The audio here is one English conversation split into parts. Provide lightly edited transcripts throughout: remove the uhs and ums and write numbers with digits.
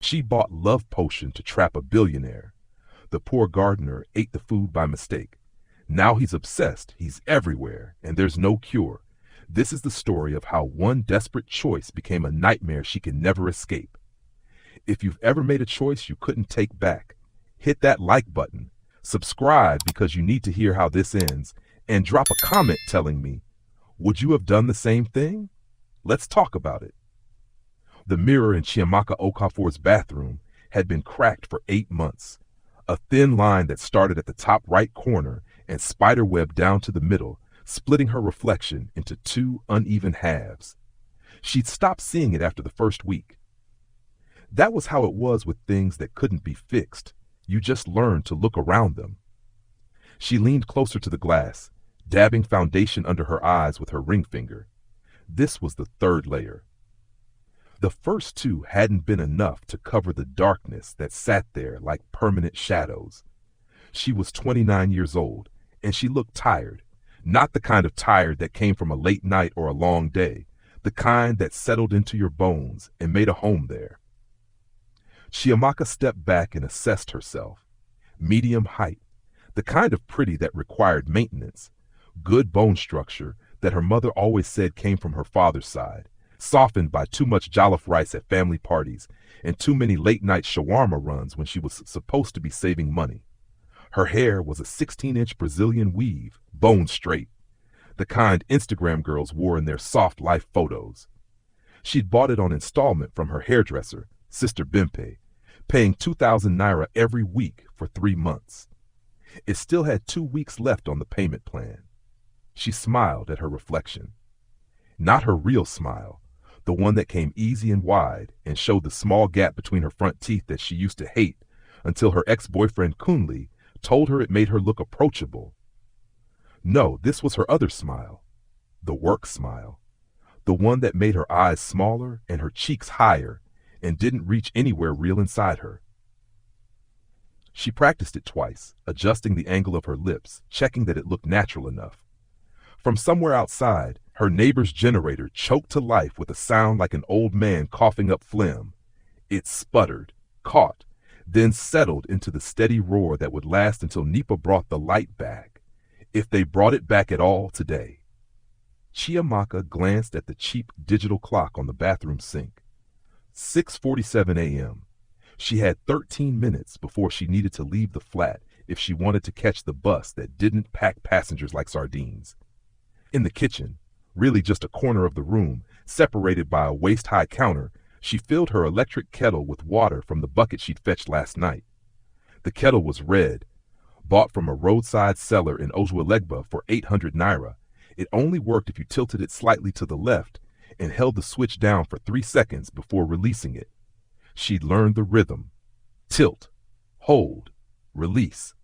She bought love potion to trap a billionaire. The poor gardener ate the food by mistake. Now he's obsessed, he's everywhere, and there's no cure. This is the story of how one desperate choice became a nightmare she can never escape. If you've ever made a choice you couldn't take back, hit that like button, subscribe because you need to hear how this ends, and drop a comment telling me, would you have done the same thing? Let's talk about it. The mirror in Chiamaka Okafor's bathroom had been cracked for 8 months. A thin line that started at the top right corner and spiderwebbed down to the middle, splitting her reflection into 2 uneven halves. She'd stopped seeing it after the first week. That was how it was with things that couldn't be fixed. You just learned to look around them. She leaned closer to the glass, dabbing foundation under her eyes with her ring finger. This was the 3rd layer. The first 2 hadn't been enough to cover the darkness that sat there like permanent shadows. She was 29 years old, and she looked tired. Not the kind of tired that came from a late night or a long day, the kind that settled into your bones and made a home there. Chiamaka stepped back and assessed herself. Medium height, the kind of pretty that required maintenance. Good bone structure that her mother always said came from her father's side, softened by too much jollof rice at family parties and too many late-night shawarma runs when she was supposed to be saving money. Her hair was a 16-inch Brazilian weave, bone straight, the kind Instagram girls wore in their soft life photos. She'd bought it on installment from her hairdresser, Sister Bimpe, paying 2,000 naira every week for 3 months. It still had 2 weeks left on the payment plan. She smiled at her reflection. Not her real smile, the one that came easy and wide and showed the small gap between her front teeth that she used to hate until her ex-boyfriend Kunli told her it made her look approachable. No, this was her other smile, the work smile, the one that made her eyes smaller and her cheeks higher and didn't reach anywhere real inside her. She practiced it twice, adjusting the angle of her lips, checking that it looked natural enough. From somewhere outside, her neighbor's generator choked to life with a sound like an old man coughing up phlegm. It sputtered, caught, then settled into the steady roar that would last until NEPA brought the light back, if they brought it back at all today. Chiamaka glanced at the cheap digital clock on the bathroom sink. 6:47 a.m. She had 13 minutes before she needed to leave the flat if she wanted to catch the bus that didn't pack passengers like sardines. In the kitchen, really just a corner of the room, separated by a waist-high counter, she filled her electric kettle with water from the bucket she'd fetched last night. The kettle was red, bought from a roadside seller in Ojuelegba for 800 naira. It only worked if you tilted it slightly to the left and held the switch down for 3 seconds before releasing it. She'd learned the rhythm. Tilt, hold, release.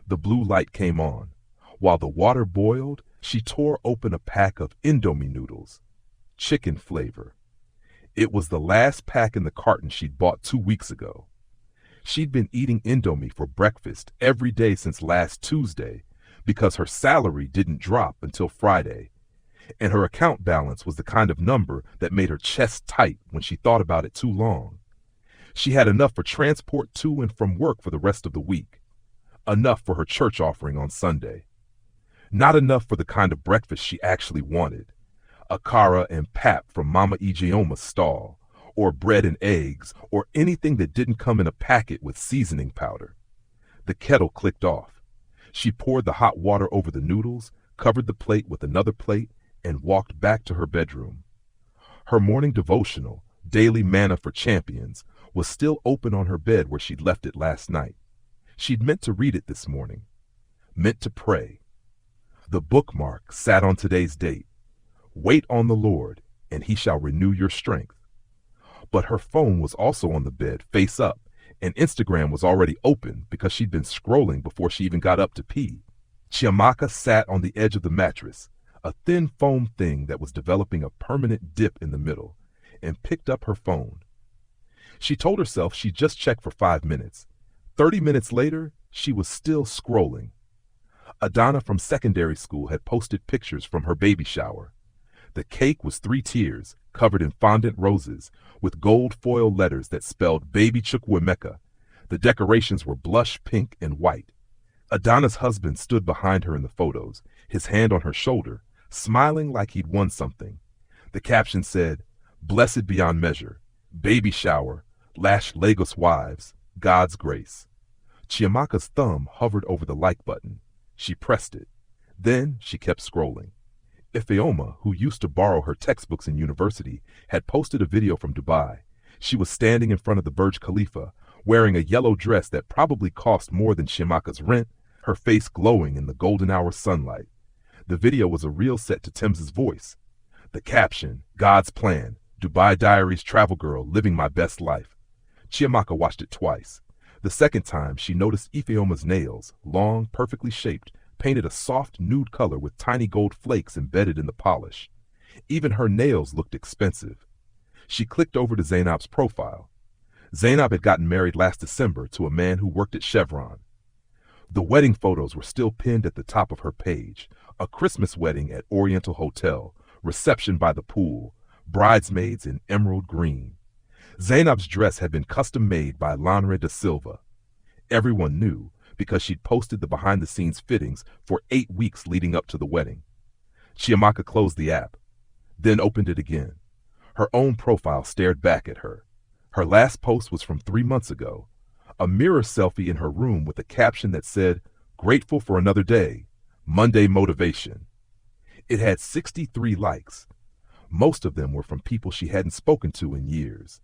The blue light came on. While the water boiled, she tore open a pack of Indomie noodles, chicken flavor. It was the last pack in the carton she'd bought 2 weeks ago. She'd been eating Indomie for breakfast every day since last Tuesday because her salary didn't drop until Friday, and her account balance was the kind of number that made her chest tight when she thought about it too long. She had enough for transport to and from work for the rest of the week, enough for her church offering on Sunday. Not enough for the kind of breakfast she actually wanted, akara and pap from Mama Ijioma's stall, or bread and eggs, or anything that didn't come in a packet with seasoning powder. The kettle clicked off. She poured the hot water over the noodles, covered the plate with another plate, and walked back to her bedroom. Her morning devotional, Daily Manna for Champions, was still open on her bed where she'd left it last night. She'd meant to read it this morning, meant to pray. The bookmark sat on today's date. Wait on the Lord, and he shall renew your strength. But her phone was also on the bed, face up, and Instagram was already open because she'd been scrolling before she even got up to pee. Chiamaka sat on the edge of the mattress, a thin foam thing that was developing a permanent dip in the middle, and picked up her phone. She told herself she'd just check for 5 minutes. 30 minutes later, she was still scrolling. Adana from secondary school had posted pictures from her baby shower. The cake was 3 tiers, covered in fondant roses, with gold foil letters that spelled Baby Chukwuemeka. The decorations were blush pink and white. Adana's husband stood behind her in the photos, his hand on her shoulder, smiling like he'd won something. The caption said, "Blessed beyond measure, baby shower, lash Lagos wives, God's grace." Chiamaka's thumb hovered over the like button. She pressed it. Then she kept scrolling. Ifeoma, who used to borrow her textbooks in university, had posted a video from Dubai. She was standing in front of the Burj Khalifa, wearing a yellow dress that probably cost more than Chiamaka's rent, her face glowing in the golden hour sunlight. The video was a real set to Tim's voice. The caption, "God's plan, Dubai Diaries travel girl living my best life." Chiamaka watched it twice. The second time, she noticed Ifeoma's nails, long, perfectly shaped, painted a soft nude color with tiny gold flakes embedded in the polish. Even her nails looked expensive. She clicked over to Zainab's profile. Zainab had gotten married last December to a man who worked at Chevron. The wedding photos were still pinned at the top of her page. A Christmas wedding at Oriental Hotel, reception by the pool, bridesmaids in emerald green. Zainab's dress had been custom made by Lanre da Silva. Everyone knew because she'd posted the behind-the-scenes fittings for 8 weeks leading up to the wedding. Chiamaka closed the app, then opened it again. Her own profile stared back at her. Her last post was from 3 months ago, a mirror selfie in her room with a caption that said, "Grateful for another day, Monday motivation." It had 63 likes. Most of them were from people she hadn't spoken to in years.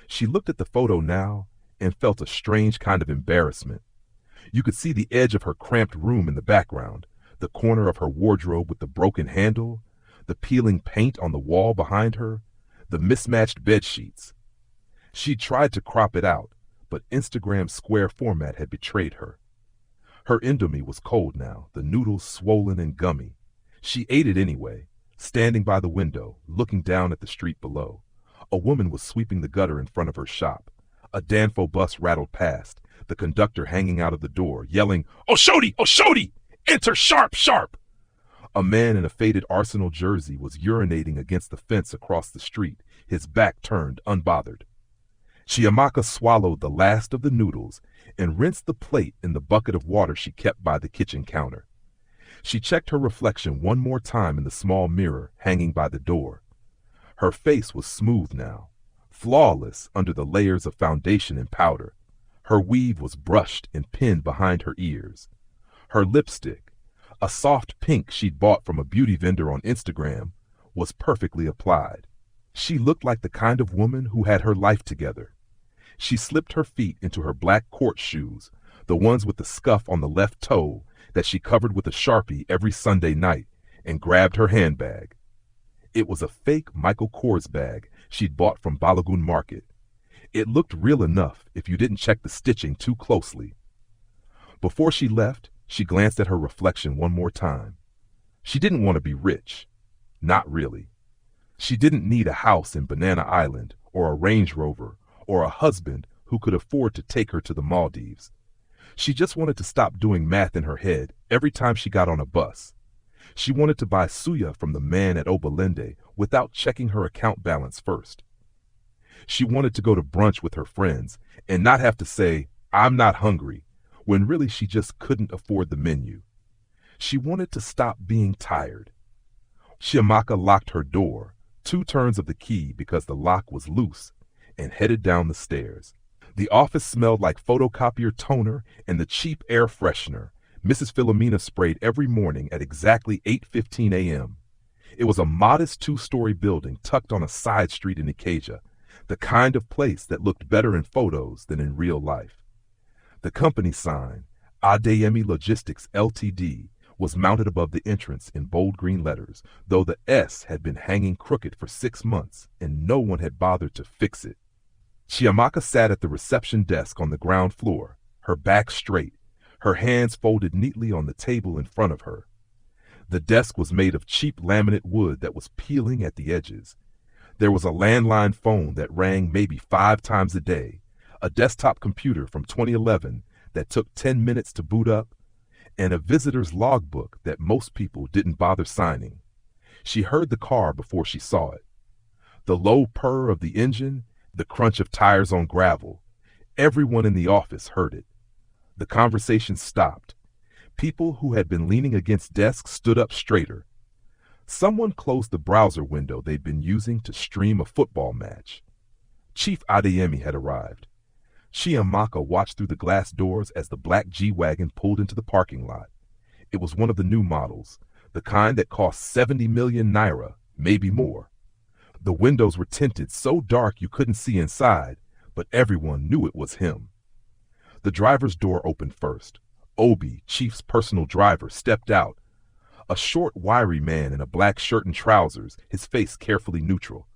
She looked at the photo now and felt a strange kind of embarrassment. You could see the edge of her cramped room in the background, the corner of her wardrobe with the broken handle, the peeling paint on the wall behind her, the mismatched bed sheets. She tried to crop it out, but Instagram's square format had betrayed her. Her Indomie was cold now, the noodles swollen and gummy. She ate it anyway, standing by the window, looking down at the street below. A woman was sweeping the gutter in front of her shop. A Danfo bus rattled past, the conductor hanging out of the door, yelling, "Oshodi! Oshodi! Enter sharp, sharp!" A man in a faded Arsenal jersey was urinating against the fence across the street, his back turned, unbothered. Chiamaka swallowed the last of the noodles and rinsed the plate in the bucket of water she kept by the kitchen counter. She checked her reflection one more time in the small mirror hanging by the door. Her face was smooth now, flawless under the layers of foundation and powder. Her weave was brushed and pinned behind her ears. Her lipstick, a soft pink she'd bought from a beauty vendor on Instagram, was perfectly applied. She looked like the kind of woman who had her life together. She slipped her feet into her black court shoes, the ones with the scuff on the left toe that she covered with a Sharpie every Sunday night, and grabbed her handbag. It was a fake Michael Kors bag she'd bought from Balagoon Market. It looked real enough if you didn't check the stitching too closely. Before she left, she glanced at her reflection one more time. She didn't want to be rich. Not really. She didn't need a house in Banana Island, or a Range Rover, or a husband who could afford to take her to the Maldives. She just wanted to stop doing math in her head every time she got on a bus. She wanted to buy suya from the man at Obalende without checking her account balance first. She wanted to go to brunch with her friends and not have to say, "I'm not hungry," when really she just couldn't afford the menu. She wanted to stop being tired. Chiamaka locked her door, 2 turns of the key because the lock was loose, and headed down the stairs. The office smelled like photocopier toner and the cheap air freshener Mrs. Philomena sprayed every morning at exactly 8:15 a.m. It was a modest 2-story building tucked on a side street in Ikeja, the kind of place that looked better in photos than in real life. The company sign, Adeyemi Logistics Ltd., was mounted above the entrance in bold green letters, though the S had been hanging crooked for 6 months and no one had bothered to fix it. Chiamaka sat at the reception desk on the ground floor, her back straight, her hands folded neatly on the table in front of her. The desk was made of cheap laminate wood that was peeling at the edges. There was a landline phone that rang maybe 5 times a day, a desktop computer from 2011 that took 10 minutes to boot up, and a visitor's logbook that most people didn't bother signing. She heard the car before she saw it. The low purr of the engine, the crunch of tires on gravel. Everyone in the office heard it. The conversation stopped. People who had been leaning against desks stood up straighter. Someone closed the browser window they'd been using to stream a football match. Chief Adeyemi had arrived. Chiamaka watched through the glass doors as the black G-Wagon pulled into the parking lot. It was one of the new models, the kind that cost 70 million naira, maybe more. The windows were tinted so dark you couldn't see inside, but everyone knew it was him. The driver's door opened first. Obi, Chief's personal driver, stepped out. A short, wiry man in a black shirt and trousers, his face carefully neutral.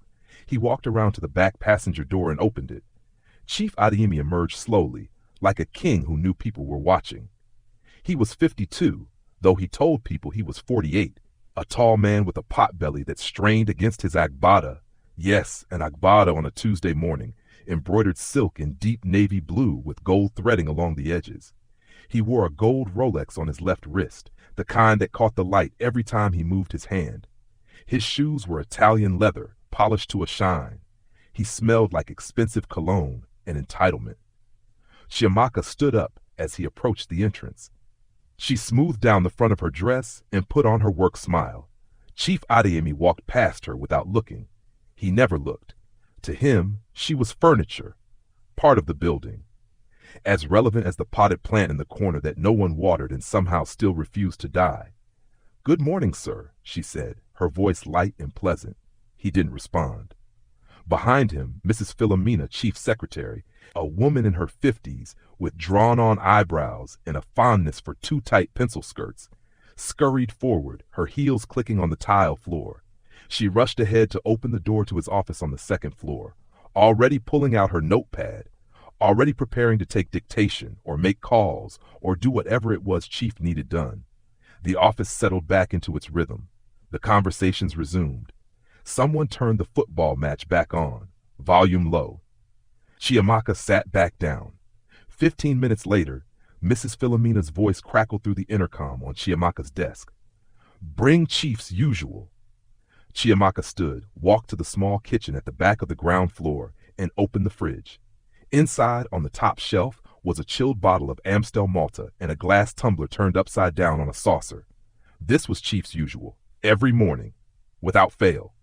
He walked around to the back passenger door and opened it. Chief Adeyemi emerged slowly, like a king who knew people were watching. He was 52, though he told people he was 48, a tall man with a potbelly that strained against his agbada. Yes, an agbada on a Tuesday morning, embroidered silk in deep navy blue with gold threading along the edges. He wore a gold Rolex on his left wrist, the kind that caught the light every time he moved his hand. His shoes were Italian leather, polished to a shine. He smelled like expensive cologne and entitlement. Chiamaka stood up as he approached the entrance. She smoothed down the front of her dress and put on her work smile. Chief Adeyemi walked past her without looking. He never looked. To him, she was furniture, part of the building. As relevant as the potted plant in the corner that no one watered and somehow still refused to die. "Good morning, sir," she said, her voice light and pleasant. He didn't respond. Behind him, Mrs. Philomena, chief secretary, a woman in her 50s with drawn-on eyebrows and a fondness for too tight pencil skirts, scurried forward, her heels clicking on the tile floor. She rushed ahead to open the door to his office on the second floor, already pulling out her notepad, already preparing to take dictation or make calls or do whatever it was Chief needed done. The office settled back into its rhythm. The conversations resumed. Someone turned the football match back on, volume low. Chiamaka sat back down. 15 minutes later, Mrs. Philomena's voice crackled through the intercom on Chiamaka's desk. "Bring Chief's usual." Chiamaka stood, walked to the small kitchen at the back of the ground floor, and opened the fridge. Inside, on the top shelf, was a chilled bottle of Amstel Malta and a glass tumbler turned upside down on a saucer. This was Chief's usual, every morning, without fail.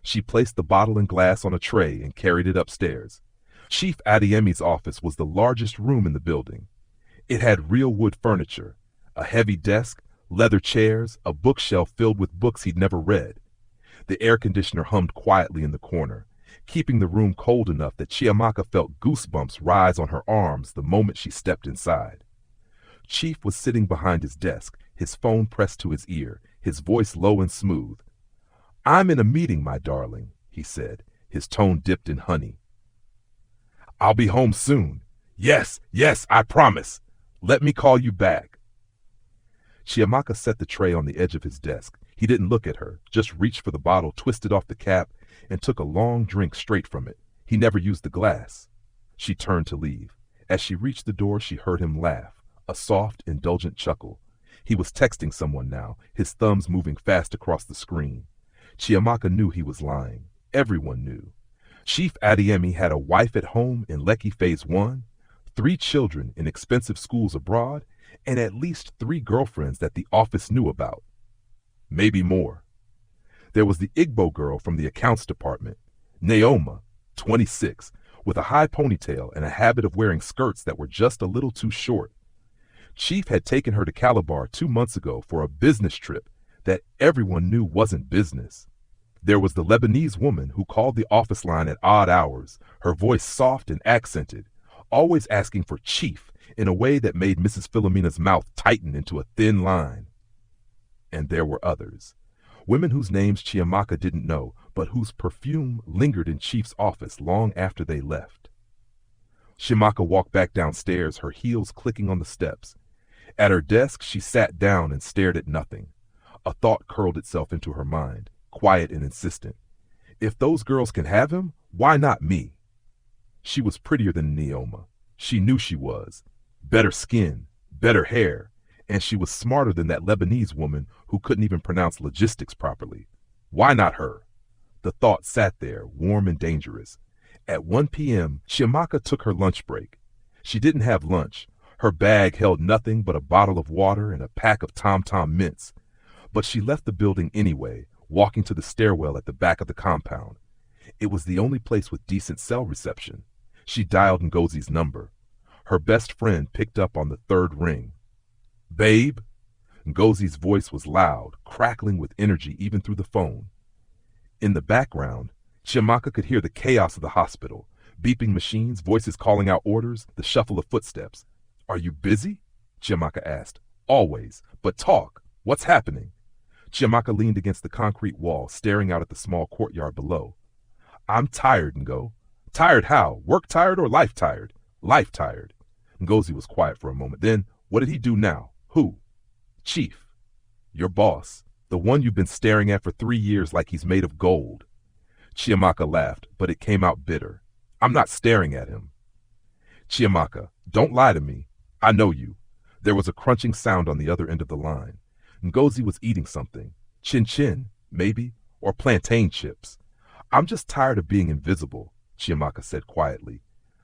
She placed the bottle and glass on a tray and carried it upstairs. Chief Adeyemi's office was the largest room in the building. It had real wood furniture, a heavy desk, leather chairs, a bookshelf filled with books he'd never read. The air conditioner hummed quietly in the corner, keeping the room cold enough that Chiamaka felt goosebumps rise on her arms the moment she stepped inside. Chief was sitting behind his desk, his phone pressed to his ear, his voice low and smooth. "I'm in a meeting, my darling," he said, his tone dipped in honey. "I'll be home soon. Yes, I promise. Let me call you back." Chiamaka set the tray on the edge of his desk. He didn't look at her, just reached for the bottle, twisted off the cap, and took a long drink straight from it. He never used the glass. She turned to leave. As she reached the door, she heard him laugh, a soft, indulgent chuckle. He was texting someone now, his thumbs moving fast across the screen. Chiamaka knew he was lying. Everyone knew. Chief Adeyemi had a wife at home in Lekki Phase 1, 3 children in expensive schools abroad, and at least 3 girlfriends that the office knew about. Maybe more. There was the Igbo girl from the accounts department, Naoma, 26, with a high ponytail and a habit of wearing skirts that were just a little too short. Chief had taken her to Calabar 2 months ago for a business trip that everyone knew wasn't business. There was the Lebanese woman who called the office line at odd hours, her voice soft and accented, always asking for Chief in a way that made Mrs. Philomena's mouth tighten into a thin line. And there were others, women whose names Chiamaka didn't know, but whose perfume lingered in Chief's office long after they left. Chiamaka walked back downstairs, her heels clicking on the steps. At her desk, she sat down and stared at nothing. A thought curled itself into her mind, quiet and insistent. If those girls can have him, why not me? She was prettier than Neoma. She knew she was. Better skin, better hair, and she was smarter than that Lebanese woman who couldn't even pronounce logistics properly. Why not her? The thought sat there, warm and dangerous. At 1 p.m., Chiamaka took her lunch break. She didn't have lunch. Her bag held nothing but a bottle of water and a pack of Tom Tom mints. But she left the building anyway, walking to the stairwell at the back of the compound. It was the only place with decent cell reception. She dialed Ngozi's number. Her best friend picked up on the third ring. "Babe?" Ngozi's voice was loud, crackling with energy even through the phone. In the background, Chiamaka could hear the chaos of the hospital, beeping machines, voices calling out orders, the shuffle of footsteps. "Are you busy?" Chiamaka asked. "Always. But talk. What's happening?" Chiamaka leaned against the concrete wall, staring out at the small courtyard below. "I'm tired, Ngo." "Tired how? Work tired or life tired?" "Life tired." Ngozi was quiet for a moment. Then, "What did he do now?" "Who?" "Chief. Your boss. The one you've been staring at for 3 years like he's made of gold." Chiamaka laughed, but it came out bitter. "I'm not staring at him." "Chiamaka, don't lie to me. I know you." There was a crunching sound on the other end of the line. Ngozi was eating something. Chin-chin, maybe, or plantain chips. "I'm just tired of being invisible," Chiamaka said quietly.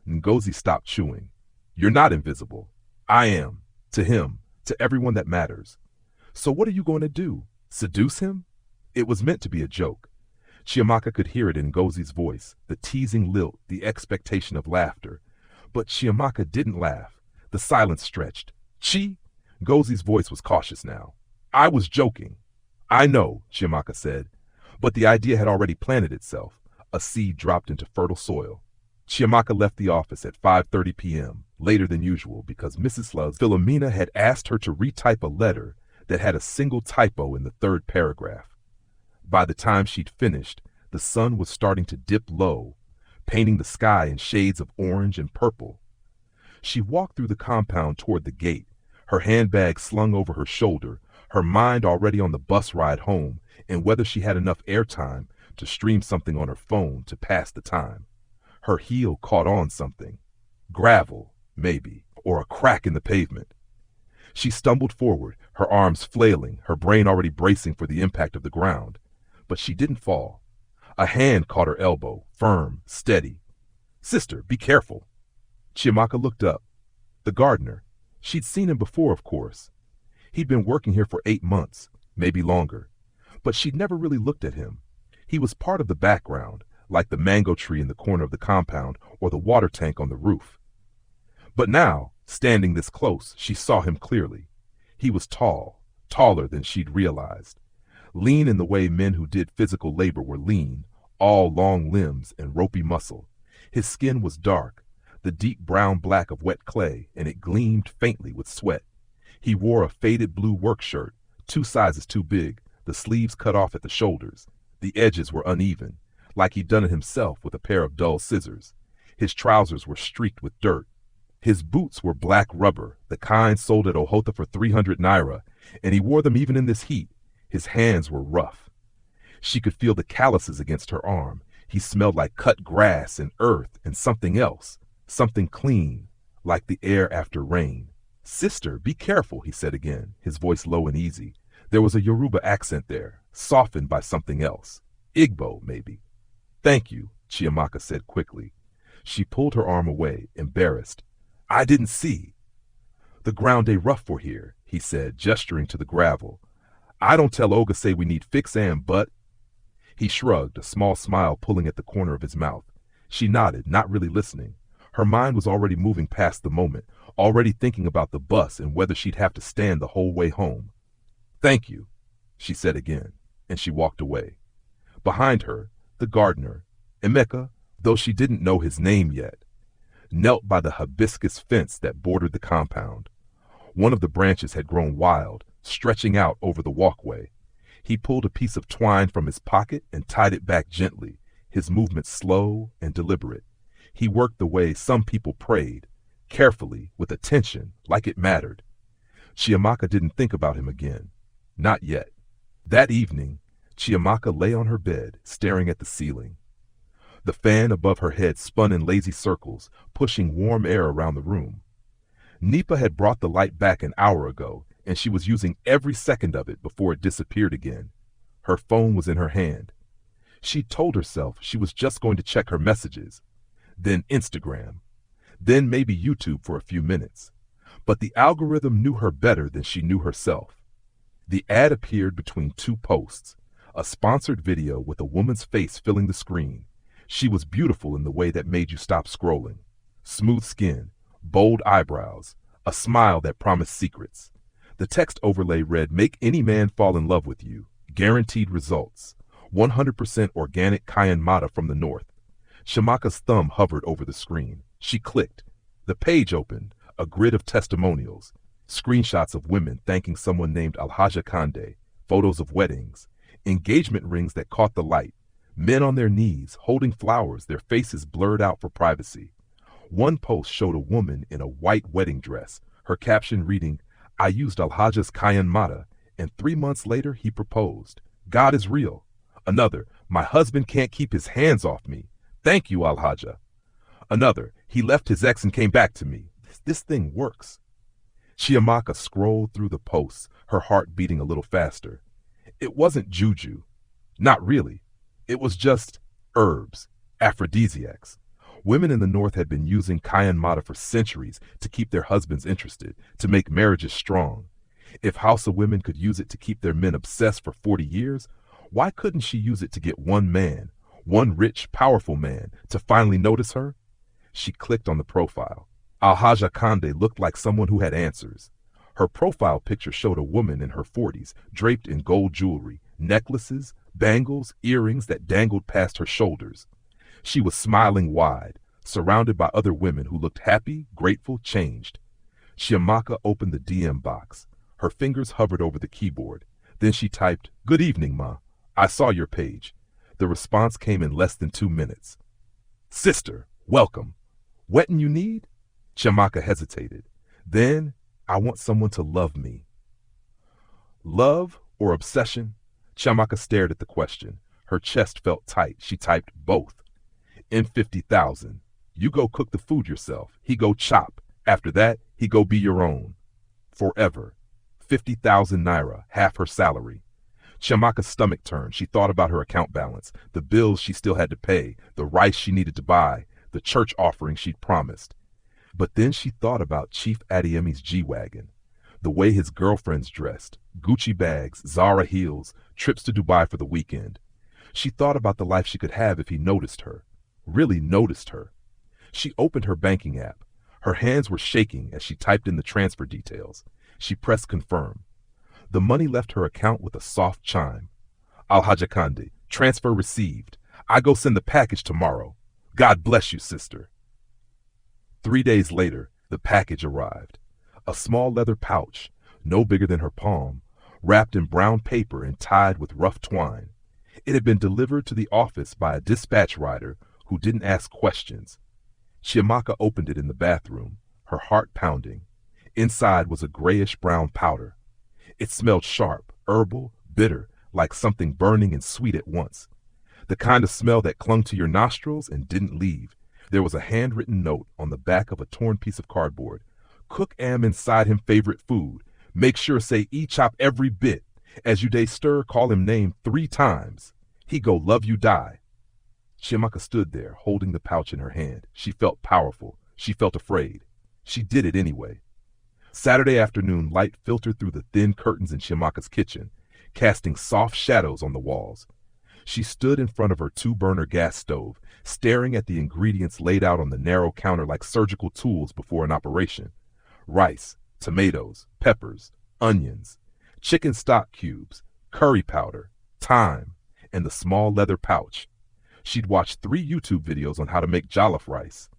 Ngozi stopped chewing. "You're not invisible. I am. To him. To everyone that matters. So what are you going to do? Seduce him?" It was meant to be a joke. Chiamaka could hear it in Ngozi's voice, the teasing lilt, the expectation of laughter. But Chiamaka didn't laugh. The silence stretched. "Chi?" Ngozi's voice was cautious now. "I was joking." "I know," Chiamaka said. But the idea had already planted itself. A seed dropped into fertile soil. Chiamaka left the office at 5:30 p.m., later than usual, because Mrs. Philomena had asked her to retype a letter that had a single typo in the third paragraph. By the time she'd finished, the sun was starting to dip low, painting the sky in shades of orange and purple. She walked through the compound toward the gate, her handbag slung over her shoulder, her mind already on the bus ride home and whether she had enough airtime to stream something on her phone to pass the time. Her heel caught on something. Gravel, maybe, or a crack in the pavement. She stumbled forward, her arms flailing, her brain already bracing for the impact of the ground. But she didn't fall. A hand caught her elbow, firm, steady. "Sister, be careful." Chiamaka looked up. The gardener. She'd seen him before, of course. He'd been working here for 8 months, maybe longer. But she'd never really looked at him. He was part of the background, like the mango tree in the corner of the compound or the water tank on the roof. But now, standing this close, she saw him clearly. He was tall, taller than she'd realized. Lean in the way men who did physical labor were lean, all long limbs and ropey muscle. His skin was dark, the deep brown black of wet clay, and it gleamed faintly with sweat. He wore a faded blue work shirt, 2 sizes too big, the sleeves cut off at the shoulders. The edges were uneven, like he'd done it himself with a pair of dull scissors. His trousers were streaked with dirt. His boots were black rubber, the kind sold at Ohota for 300 naira, and he wore them even in this heat. His hands were rough. She could feel the calluses against her arm. He smelled like cut grass and earth and something else, something clean, like the air after rain. "Sister, be careful," he said again, his voice low and easy. There was a Yoruba accent there, softened by something else. Igbo, maybe. "Thank you," Chiamaka said quickly. She pulled her arm away, embarrassed. "I didn't see." "The ground day rough for here," he said, gesturing to the gravel. "I don't tell Oga say we need fix and but." He shrugged, a small smile pulling at the corner of his mouth. She nodded, not really listening. Her mind was already moving past the moment, already thinking about the bus and whether she'd have to stand the whole way home. "Thank you," she said again, and she walked away. Behind her, the gardener, Emeka, though she didn't know his name yet, knelt by the hibiscus fence that bordered the compound. One of the branches had grown wild, stretching out over the walkway. He pulled a piece of twine from his pocket and tied it back gently, his movements slow and deliberate. He worked the way some people prayed, carefully, with attention, like it mattered. Chiamaka didn't think about him again. Not yet. That evening, Chiamaka lay on her bed, staring at the ceiling. The fan above her head spun in lazy circles, pushing warm air around the room. Nipa had brought the light back an hour ago, and she was using every second of it before it disappeared again. Her phone was in her hand. She told herself she was just going to check her messages, then Instagram, then maybe YouTube for a few minutes. But the algorithm knew her better than she knew herself. The ad appeared between two posts, a sponsored video with a woman's face filling the screen. She was beautiful in the way that made you stop scrolling. Smooth skin, bold eyebrows, a smile that promised secrets. The text overlay read, "Make any man fall in love with you. Guaranteed results. 100% organic Kayan from the north." Shamaka's thumb hovered over the screen. She clicked. The page opened, a grid of testimonials, screenshots of women thanking someone named Alhaja Kande, photos of weddings, engagement rings that caught the light, men on their knees holding flowers, their faces blurred out for privacy. One post showed a woman in a white wedding dress, her caption reading, "I used Alhaja's Kayan Mata, and 3 months later he proposed. God is real." Another, "My husband can't keep his hands off me. Thank you, Alhaja." Another, "He left his ex and came back to me. This thing works." Chiamaka scrolled through the posts, her heart beating a little faster. It wasn't juju. Not really. It was just herbs, aphrodisiacs. Women in the North had been using Kayan Mata for centuries to keep their husbands interested, to make marriages strong. If Hausa women could use it to keep their men obsessed for 40 years, why couldn't she use it to get one man, one rich, powerful man, to finally notice her? She clicked on the profile. Alhaja Kande looked like someone who had answers. Her profile picture showed a woman in her 40s, draped in gold jewelry, necklaces, bangles, earrings that dangled past her shoulders. She was smiling wide, surrounded by other women who looked happy, grateful, changed. Chiamaka opened the DM box. Her fingers hovered over the keyboard. Then she typed, "Good evening, Ma. I saw your page." The response came in less than 2 minutes. "Sister, welcome. Wettin' you need?" Chiamaka hesitated. Then, "I want someone to love me." Love or obsession? Chiamaka stared at the question. Her chest felt tight. She typed, "Both." In 50,000. You go cook the food yourself. He go chop. After that, he go be your own. Forever. 50,000 naira, half her salary. Chiamaka's stomach turned. She thought about her account balance, the bills she still had to pay, the rice she needed to buy, the church offering she'd promised. But then she thought about Chief Adeyemi's G-Wagon, the way his girlfriends dressed, Gucci bags, Zara heels, trips to Dubai for the weekend. She thought about the life she could have if he noticed her, really noticed her. She opened her banking app. Her hands were shaking as she typed in the transfer details. She pressed confirm. The money left her account with a soft chime. "Alhaja Kande, transfer received. I go send the package tomorrow. God bless you, sister." 3 days later, the package arrived. A small leather pouch, no bigger than her palm, wrapped in brown paper and tied with rough twine. It had been delivered to the office by a dispatch rider who didn't ask questions. Chiamaka opened it in the bathroom, her heart pounding. Inside was a grayish-brown powder. It smelled sharp, herbal, bitter, like something burning and sweet at once. The kind of smell that clung to your nostrils and didn't leave. There was a handwritten note on the back of a torn piece of cardboard. "Cook am inside him favorite food. Make sure say e chop every bit. As you day stir, call him name 3 times. He go love you die." Chiamaka stood there, holding the pouch in her hand. She felt powerful. She felt afraid. She did it anyway. Saturday afternoon light filtered through the thin curtains in Chiamaka's kitchen, casting soft shadows on the walls. She stood in front of her 2-burner gas stove, staring at the ingredients laid out on the narrow counter like surgical tools before an operation. Rice, tomatoes, peppers, onions, chicken stock cubes, curry powder, thyme, and the small leather pouch. She'd watched 3 YouTube videos on how to make jollof rice.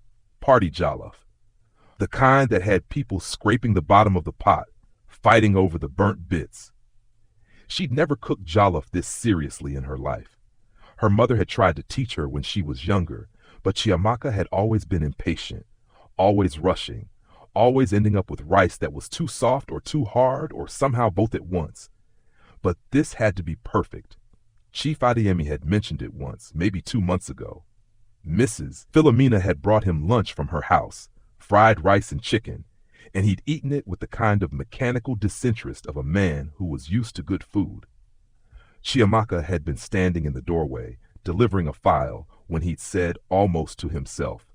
Party jollof. The kind that had people scraping the bottom of the pot, fighting over the burnt bits. She'd never cooked jollof this seriously in her life. Her mother had tried to teach her when she was younger, but Chiamaka had always been impatient, always rushing, always ending up with rice that was too soft or too hard or somehow both at once. But this had to be perfect. Chief Adeyemi had mentioned it once, maybe 2 months ago. Mrs. Philomena had brought him lunch from her house, fried rice and chicken, and he'd eaten it with the kind of mechanical disinterest of a man who was used to good food. Chiamaka had been standing in the doorway, delivering a file, when he'd said, almost to himself,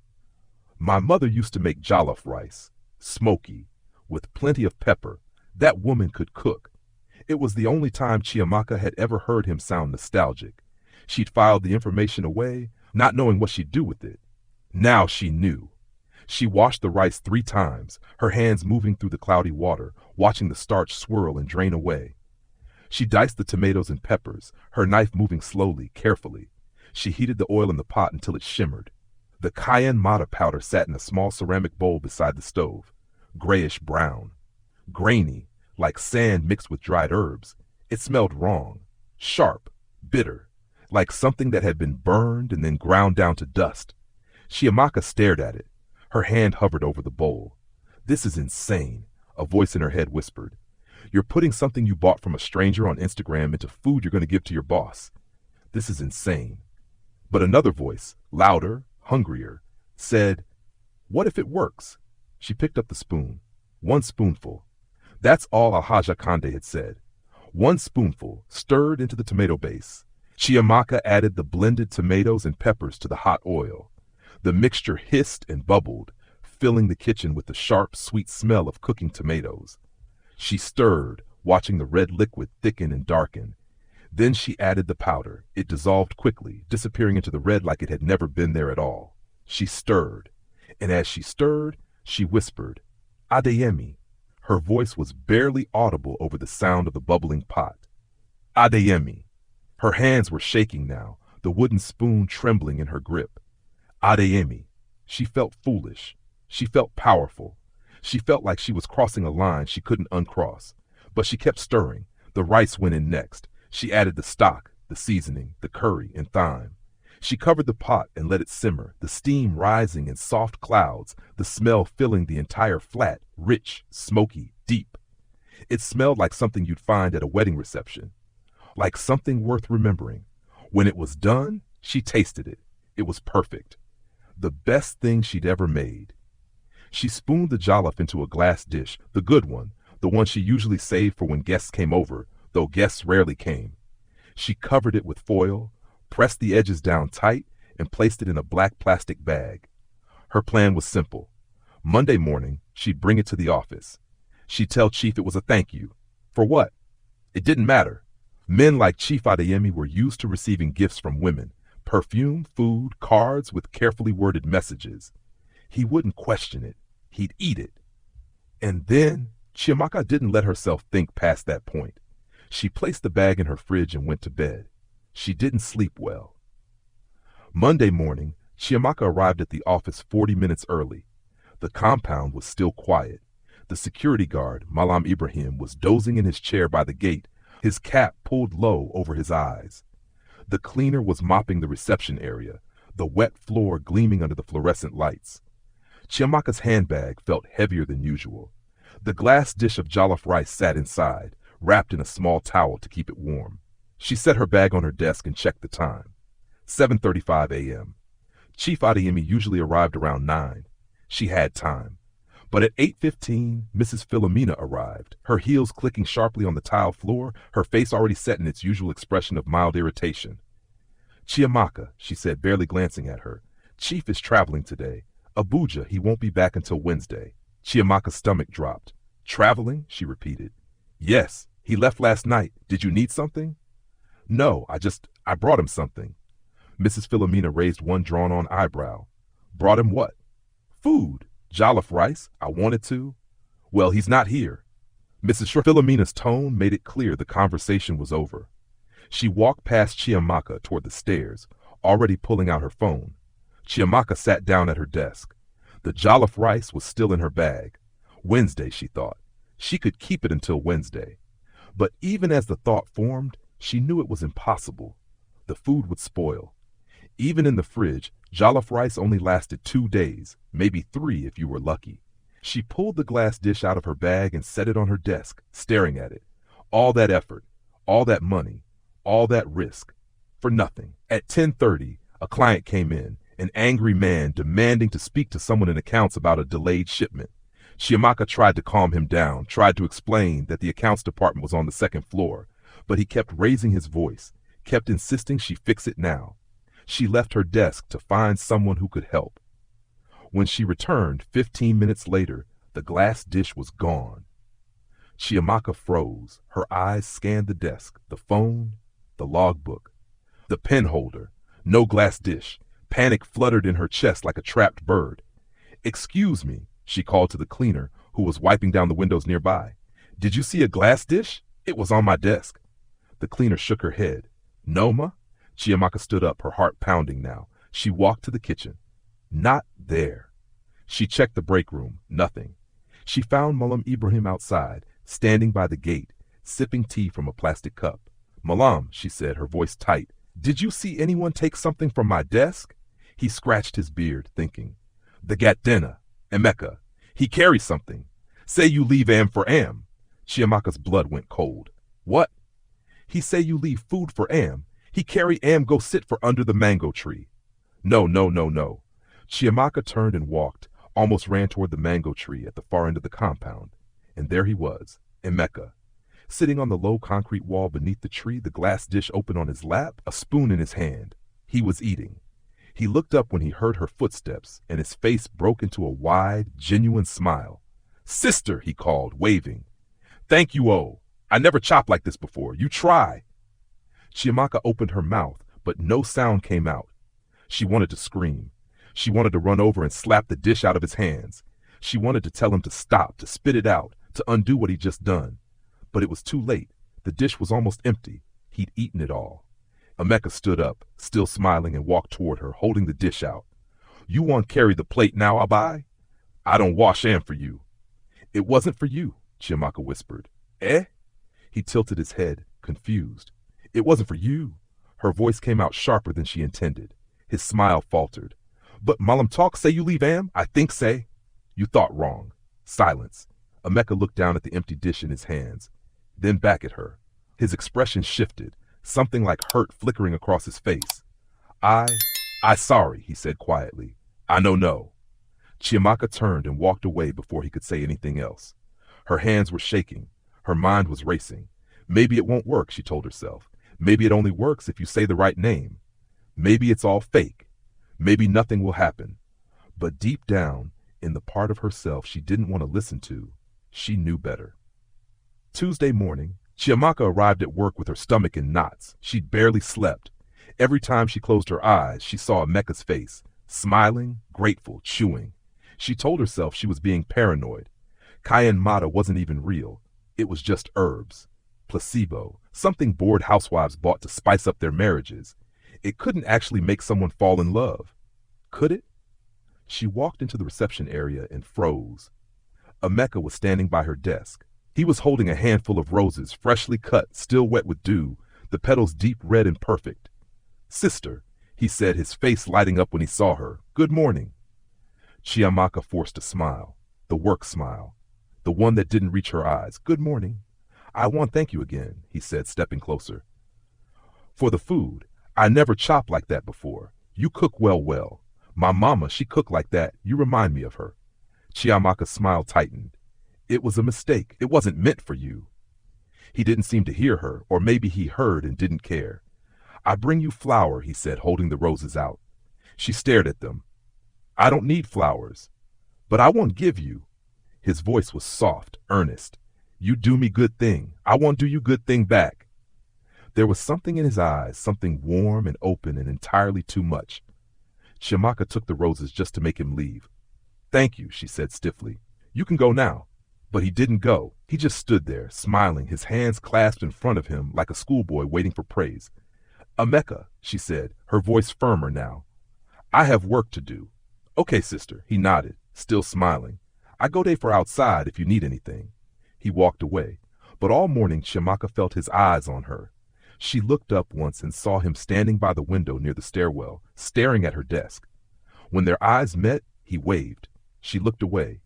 "My mother used to make jollof rice, smoky, with plenty of pepper. That woman could cook." It was the only time Chiamaka had ever heard him sound nostalgic. She'd filed the information away, not knowing what she'd do with it. Now she knew. She washed the rice 3 times, her hands moving through the cloudy water, watching the starch swirl and drain away. She diced the tomatoes and peppers, her knife moving slowly, carefully. She heated the oil in the pot until it shimmered. The Kayan powder sat in a small ceramic bowl beside the stove, grayish brown, grainy, like sand mixed with dried herbs. It smelled wrong, sharp, bitter, like something that had been burned and then ground down to dust. Chiamaka stared at it. Her hand hovered over the bowl. "This is insane," a voice in her head whispered. "You're putting something you bought from a stranger on Instagram into food you're going to give to your boss. This is insane." But another voice, louder, hungrier, said, "What if it works?" She picked up the spoon. 1 spoonful. That's all Alhaja Kande had said. 1 spoonful, stirred into the tomato base. Chiamaka added the blended tomatoes and peppers to the hot oil. The mixture hissed and bubbled, filling the kitchen with the sharp, sweet smell of cooking tomatoes. She stirred, watching the red liquid thicken and darken. Then she added the powder. It dissolved quickly, disappearing into the red like it had never been there at all. She stirred, and as she stirred, she whispered, "Adeyemi." Her voice was barely audible over the sound of the bubbling pot. "Adeyemi." Her hands were shaking now, the wooden spoon trembling in her grip. Adeyemi. She felt foolish. She felt powerful. She felt like she was crossing a line she couldn't uncross. But she kept stirring. The rice went in next. She added the stock, the seasoning, the curry, and thyme. She covered the pot and let it simmer, the steam rising in soft clouds, the smell filling the entire flat, rich, smoky, deep. It smelled like something you'd find at a wedding reception, like something worth remembering. When it was done, she tasted it. It was perfect. The best thing she'd ever made. She spooned the jollof into a glass dish, the good one, the one she usually saved for when guests came over, though guests rarely came. She covered it with foil, pressed the edges down tight, and placed it in a black plastic bag. Her plan was simple. Monday morning, she'd bring it to the office. She'd tell Chief it was a thank you. For what? It didn't matter. Men like Chief Adeyemi were used to receiving gifts from women, perfume, food, cards with carefully worded messages. He wouldn't question it. He'd eat it. And then, Chiamaka didn't let herself think past that point. She placed the bag in her fridge and went to bed. She didn't sleep well. Monday morning, Chiamaka arrived at the office 40 minutes early. The compound was still quiet. The security guard, Malam Ibrahim, was dozing in his chair by the gate, his cap pulled low over his eyes. The cleaner was mopping the reception area, the wet floor gleaming under the fluorescent lights. Chiamaka's handbag felt heavier than usual. The glass dish of jollof rice sat inside, wrapped in a small towel to keep it warm. She set her bag on her desk and checked the time. 7:35 a.m. Chief Adeyemi usually arrived around 9. She had time. But at 8:15, Mrs. Philomena arrived, her heels clicking sharply on the tile floor, her face already set in its usual expression of mild irritation. "Chiamaka," she said, barely glancing at her. "Chief is traveling today. Abuja, he won't be back until Wednesday." Chiamaka's stomach dropped. "Traveling?" she repeated. "Yes, he left last night. Did you need something?" "No, I brought him something." Mrs. Philomena raised one drawn-on eyebrow. "Brought him what?" "Food. Jollof rice. I wanted to." "Well, he's not here." Mrs. Philomena's tone made it clear the conversation was over. She walked past Chiamaka toward the stairs, already pulling out her phone. Chiamaka sat down at her desk. The jollof rice was still in her bag. Wednesday, she thought. She could keep it until Wednesday. But even as the thought formed, she knew it was impossible. The food would spoil. Even in the fridge, jollof rice only lasted 2 days, maybe 3 if you were lucky. She pulled the glass dish out of her bag and set it on her desk, staring at it. All that effort, all that money, all that risk, for nothing. At 10:30, a client came in, an angry man demanding to speak to someone in accounts about a delayed shipment. Chiamaka tried to calm him down, tried to explain that the accounts department was on the 2nd floor, But he kept raising his voice, kept insisting she fix it now. She left her desk to find someone who could help. When she returned 15 minutes later, the glass dish was gone. Chiamaka froze. Her eyes scanned the desk, the phone, the logbook, the pen holder. No glass dish. Panic fluttered in her chest like a trapped bird. "Excuse me," she called to the cleaner, who was wiping down the windows nearby. "Did you see a glass dish? It was on my desk." The cleaner shook her head. "No, ma?" Chiamaka stood up, her heart pounding now. She walked to the kitchen. Not there. She checked the break room. Nothing. She found Malam Ibrahim outside, standing by the gate, sipping tea from a plastic cup. "Malam," she said, her voice tight, "did you see anyone take something from my desk?" He scratched his beard, thinking. "The Gatdena, Emeka. He carries something. Say you leave Am for Am." Chiamaka's blood went cold. "What?" "He say you leave food for Am. He carry Am go sit for under the mango tree." No. Chiamaka turned and walked, almost ran toward the mango tree at the far end of the compound. And there he was, Emeka, sitting on the low concrete wall beneath the tree, the glass dish open on his lap, a spoon in his hand. He was eating. He looked up when he heard her footsteps, and his face broke into a wide, genuine smile. "Sister," he called, waving. "Thank you, oh. I never chopped like this before. You try." Chiamaka opened her mouth, but no sound came out. She wanted to scream. She wanted to run over and slap the dish out of his hands. She wanted to tell him to stop, to spit it out, to undo what he'd just done. But it was too late. The dish was almost empty. He'd eaten it all. Emeka stood up, still smiling, and walked toward her, holding the dish out. "You want carry the plate now, Abai? I don't wash Am for you." "It wasn't for you," Chiamaka whispered. "Eh?" He tilted his head, confused. "It wasn't for you." Her voice came out sharper than she intended. His smile faltered. "But Malam Talk say you leave Am? I think say." "You thought wrong." Silence. Emeka looked down at the empty dish in his hands, then back at her. His expression shifted, something like hurt flickering across his face. I sorry," he said quietly. "I no. Chiamaka turned and walked away before he could say anything else. Her hands were shaking. Her mind was racing. Maybe it won't work, she told herself. Maybe it only works if you say the right name. Maybe it's all fake. Maybe nothing will happen. But deep down, in the part of herself she didn't want to listen to, she knew better. Tuesday morning, Chiamaka arrived at work with her stomach in knots. She'd barely slept. Every time she closed her eyes, she saw Emeka's face, smiling, grateful, chewing. She told herself she was being paranoid. Kayan Mata wasn't even real. It was just herbs. Placebo, something bored housewives bought to spice up their marriages. It couldn't actually make someone fall in love. Could it? She walked into the reception area and froze. Emeka was standing by her desk. He was holding a handful of roses, freshly cut, still wet with dew, the petals deep red and perfect. "Sister," he said, his face lighting up when he saw her. "Good morning." Chiamaka forced a smile, the work smile, the one that didn't reach her eyes. "Good morning." "I want thank you again," he said, stepping closer. "For the food. I never chopped like that before. You cook well. My mama, she cooked like that. You remind me of her." Chiamaka's smile tightened. "It was a mistake. It wasn't meant for you." He didn't seem to hear her, or maybe he heard and didn't care. "I bring you flour," he said, holding the roses out. She stared at them. "I don't need flowers. But I won't give you." His voice was soft, earnest. "You do me good thing. I won't do you good thing back." There was something in his eyes, something warm and open and entirely too much. Chiamaka took the roses just to make him leave. "Thank you," she said stiffly. "You can go now." But he didn't go. He just stood there, smiling, his hands clasped in front of him like a schoolboy waiting for praise. "Emeka," she said, her voice firmer now. "I have work to do." "Okay, sister," he nodded, still smiling. "I go day for outside if you need anything." He walked away, but all morning Chiamaka felt his eyes on her. She looked up once and saw him standing by the window near the stairwell, staring at her desk. When their eyes met, he waved. She looked away.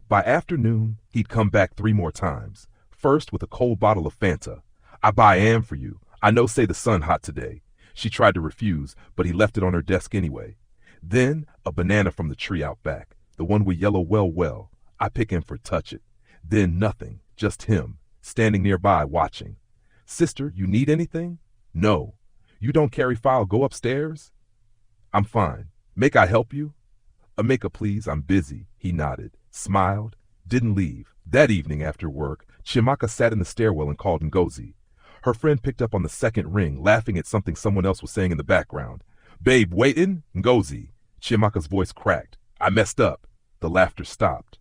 By afternoon, he'd come back 3 more times. First with a cold bottle of Fanta. "I buy Am for you. I know say the sun hot today." She tried to refuse, but he left it on her desk anyway. Then a banana from the tree out back, the one with yellow well. I pick him for touch it. Then nothing, just him, standing nearby watching. Sister, you need anything? No. You don't carry file, go upstairs? I'm fine. Make I help you? Make please, I'm busy. He nodded, smiled, didn't leave. That evening after work, Chiamaka sat in the stairwell and called Ngozi. Her friend picked up on the second ring, laughing at something someone else was saying in the background. Babe, waitin'? Ngozi. Chiamaka's voice cracked. I messed up. The laughter stopped.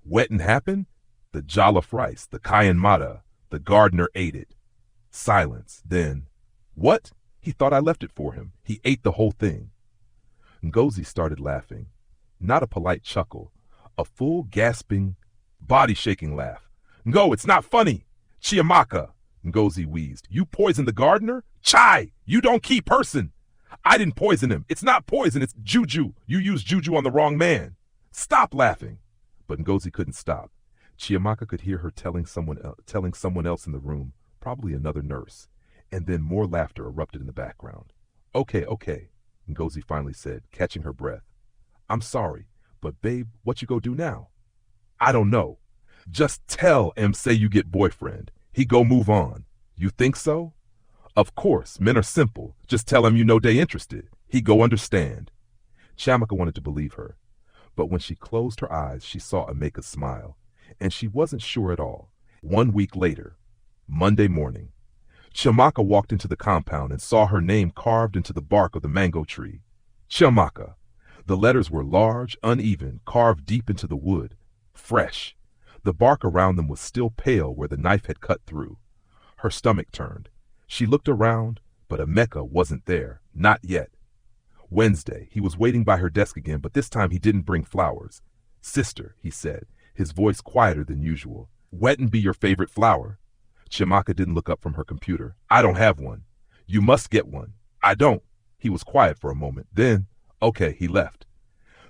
Wettin' happened? The jollof rice, the Kayan mata. The gardener ate it. Silence. Then, what? He thought I left it for him. He ate the whole thing. Ngozi started laughing. Not a polite chuckle. A full, gasping, body-shaking laugh. Ngo, it's not funny. Chiamaka. Ngozi wheezed. You poisoned the gardener? Chai! You don't keep person! I didn't poison him. It's not poison, it's juju. You used juju on the wrong man. Stop laughing. But Ngozi couldn't stop. Chiamaka could hear her telling someone else in the room, probably another nurse. And then more laughter erupted in the background. Okay, Ngozi finally said, catching her breath. I'm sorry, but babe, what you go do now? I don't know. Just tell him say you get boyfriend. He go move on. You think so? Of course, men are simple. Just tell him you know they interested. He go understand. Chiamaka wanted to believe her. But when she closed her eyes, she saw Emeka smile. And she wasn't sure at all. 1 week later, Monday morning, Chiamaka walked into the compound and saw her name carved into the bark of the mango tree. Chiamaka. The letters were large, uneven, carved deep into the wood. Fresh. The bark around them was still pale where the knife had cut through. Her stomach turned. She looked around, but Emeka wasn't there. Not yet. Wednesday, he was waiting by her desk again, but this time he didn't bring flowers. Sister, he said, his voice quieter than usual. Wettin' be your favorite flower. Chiamaka didn't look up from her computer. I don't have one. You must get one. I don't. He was quiet for a moment. Then, okay, he left.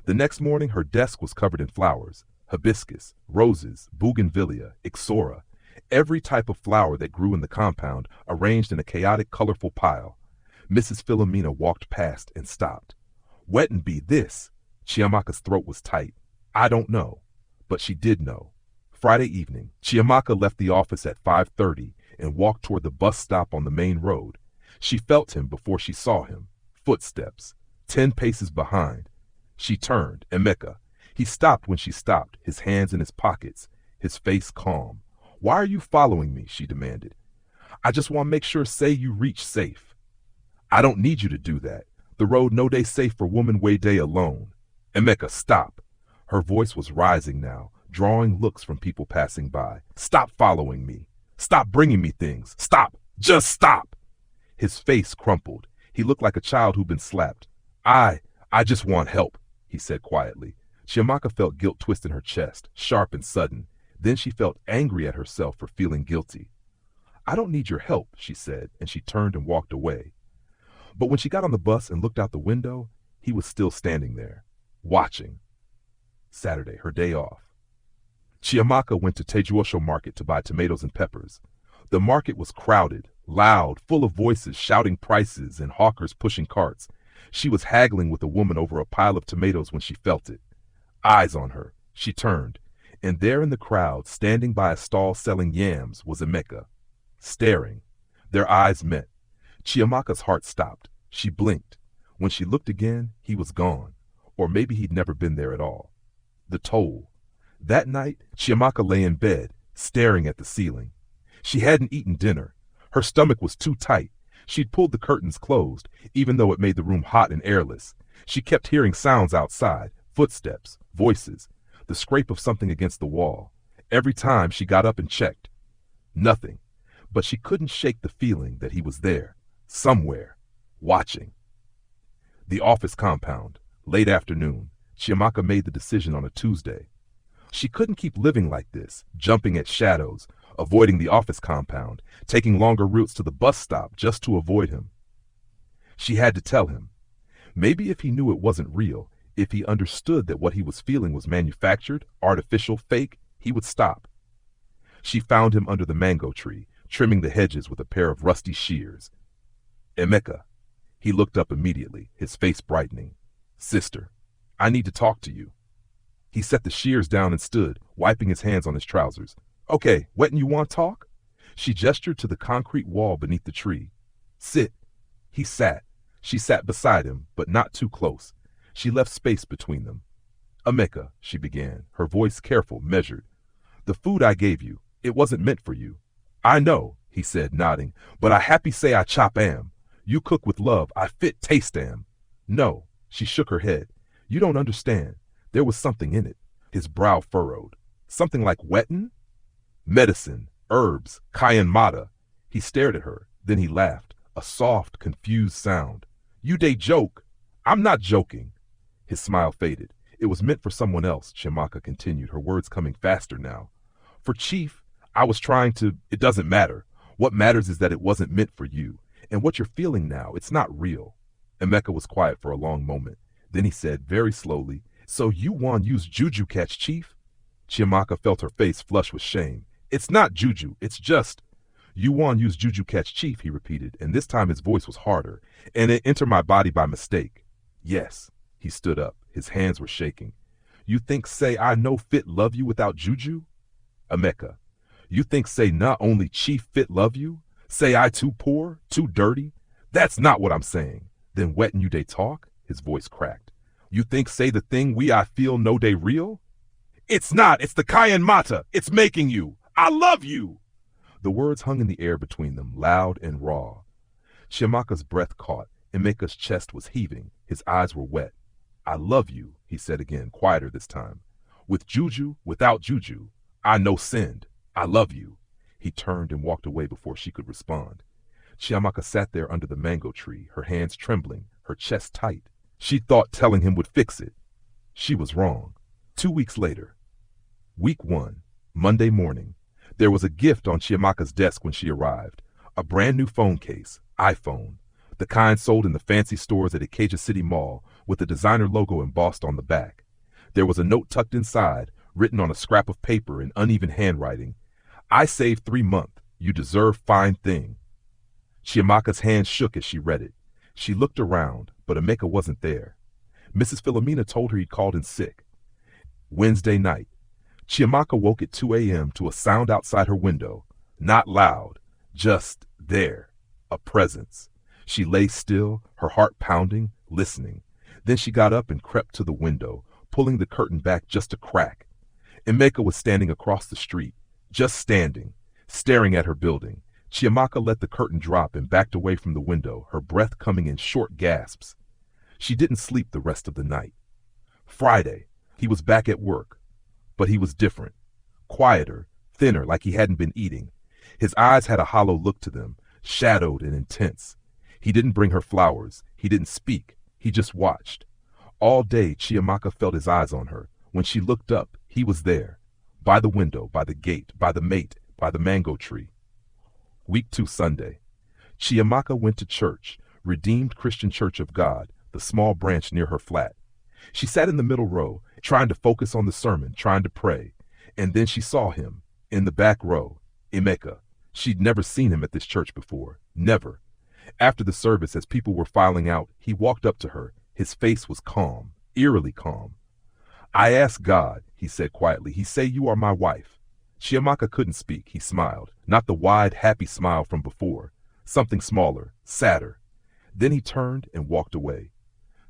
The next morning, her desk was covered in flowers. Hibiscus, roses, bougainvillea, ixora. Every type of flower that grew in the compound, arranged in a chaotic, colorful pile. Mrs. Philomena walked past and stopped. Wettin' be this. Chiamaka's throat was tight. I don't know. But she did know. Friday evening, Chiamaka left the office at 5:30 and walked toward the bus stop on the main road. She felt him before she saw him. Footsteps. 10 paces behind. She turned. Emeka. He stopped when she stopped, his hands in his pockets, his face calm. Why are you following me? She demanded. I just want to make sure say you reach safe. I don't need you to do that. The road no day safe for woman way day alone. Emeka, stop. Her voice was rising now, drawing looks from people passing by. Stop following me. Stop bringing me things. Stop. Just stop. His face crumpled. He looked like a child who'd been slapped. I just want help, he said quietly. Chiamaka felt guilt twist in her chest, sharp and sudden. Then she felt angry at herself for feeling guilty. I don't need your help, she said, and she turned and walked away. But when she got on the bus and looked out the window, he was still standing there, watching. Saturday, her day off. Chiamaka went to Tejuosho Market to buy tomatoes and peppers. The market was crowded, loud, full of voices shouting prices and hawkers pushing carts. She was haggling with a woman over a pile of tomatoes when she felt it. Eyes on her. She turned, and there in the crowd, standing by a stall selling yams, was Emeka, staring. Their eyes met. Chiamaka's heart stopped. She blinked. When she looked again, he was gone, or maybe he'd never been there at all. The toll. That night, Chiamaka lay in bed, staring at the ceiling. She hadn't eaten dinner. Her stomach was too tight. She'd pulled the curtains closed, even though it made the room hot and airless. She kept hearing sounds outside, footsteps, voices, the scrape of something against the wall. Every time she got up and checked. Nothing. But she couldn't shake the feeling that he was there, somewhere, watching. The office compound, late afternoon. Chiamaka made the decision on a Tuesday. She couldn't keep living like this, jumping at shadows, avoiding the office compound, taking longer routes to the bus stop just to avoid him. She had to tell him. Maybe if he knew it wasn't real, if he understood that what he was feeling was manufactured, artificial, fake, he would stop. She found him under the mango tree, trimming the hedges with a pair of rusty shears. Emeka. He looked up immediately, his face brightening. Sister, I need to talk to you. He set the shears down and stood, wiping his hands on his trousers. Okay, Wettin', you want talk? She gestured to the concrete wall beneath the tree. Sit. He sat. She sat beside him, but not too close. She left space between them. Emeka, she began, her voice careful, measured. The food I gave you, it wasn't meant for you. I know, he said, nodding, but I happy say I chop am. You cook with love, I fit taste am. No, she shook her head. You don't understand. There was something in it. His brow furrowed. Something like wettin'? Medicine, herbs, Kayan mata. He stared at her, then he laughed, a soft, confused sound. You dey joke. I'm not joking. His smile faded. It was meant for someone else, Chiamaka continued, her words coming faster now. For Chief, I was trying to, it doesn't matter. What matters is that it wasn't meant for you. And what you're feeling now, it's not real. Emeka was quiet for a long moment. Then he said, very slowly, so you want use juju catch, Chief? Chiamaka felt her face flush with shame. It's not juju, it's just. You want use juju catch, Chief, he repeated, and this time his voice was harder, and it entered my body by mistake. Yes. He stood up. His hands were shaking. You think say I no fit love you without juju? Emeka, you think say not only Chief fit love you? Say I too poor, too dirty? That's not what I'm saying. Then wettin' you dey talk? His voice cracked. You think say the thing we I feel no dey real? It's not, it's the Kayan mata. It's making you. I love you. The words hung in the air between them, loud and raw. Chiamaka's breath caught. Emeka's chest was heaving. His eyes were wet. I love you, he said again, quieter this time. With juju, without juju, I no sinned. I love you. He turned and walked away before she could respond. Chiamaka sat there under the mango tree, her hands trembling, her chest tight. She thought telling him would fix it. She was wrong. 2 weeks later. Week 1, Monday morning. There was a gift on Chiamaka's desk when she arrived. A brand new phone case, iPhone. The kind sold in the fancy stores at Acacia City Mall with the designer logo embossed on the back. There was a note tucked inside, written on a scrap of paper in uneven handwriting. I saved 3 months. You deserve fine thing. Chiamaka's hand shook as she read it. She looked around, but Emeka wasn't there. Mrs. Philomena told her he'd called in sick. Wednesday night. Chiamaka woke at 2 a.m. to a sound outside her window. Not loud, just there. A presence. She lay still, her heart pounding, listening. Then she got up and crept to the window, pulling the curtain back just a crack. Emeka was standing across the street, just standing, staring at her building. Chiamaka let the curtain drop and backed away from the window, her breath coming in short gasps. She didn't sleep the rest of the night. Friday, he was back at work, but he was different, quieter, thinner, like he hadn't been eating. His eyes had a hollow look to them, shadowed and intense. He didn't bring her flowers. He didn't speak. He just watched. All day, Chiamaka felt his eyes on her. When she looked up, he was there. By the window, by the gate, by the mate, by the mango tree. Week 2, Sunday. Chiamaka went to church, Redeemed Christian Church of God, the small branch near her flat. She sat in the middle row, trying to focus on the sermon, trying to pray. And then she saw him, in the back row, Emeka. She'd never seen him at this church before. Never. After the service, as people were filing out, he walked up to her. His face was calm, eerily calm. I asked God, he said quietly. He say you are my wife. Chiamaka couldn't speak. He smiled, not the wide, happy smile from before. Something smaller, sadder. Then he turned and walked away.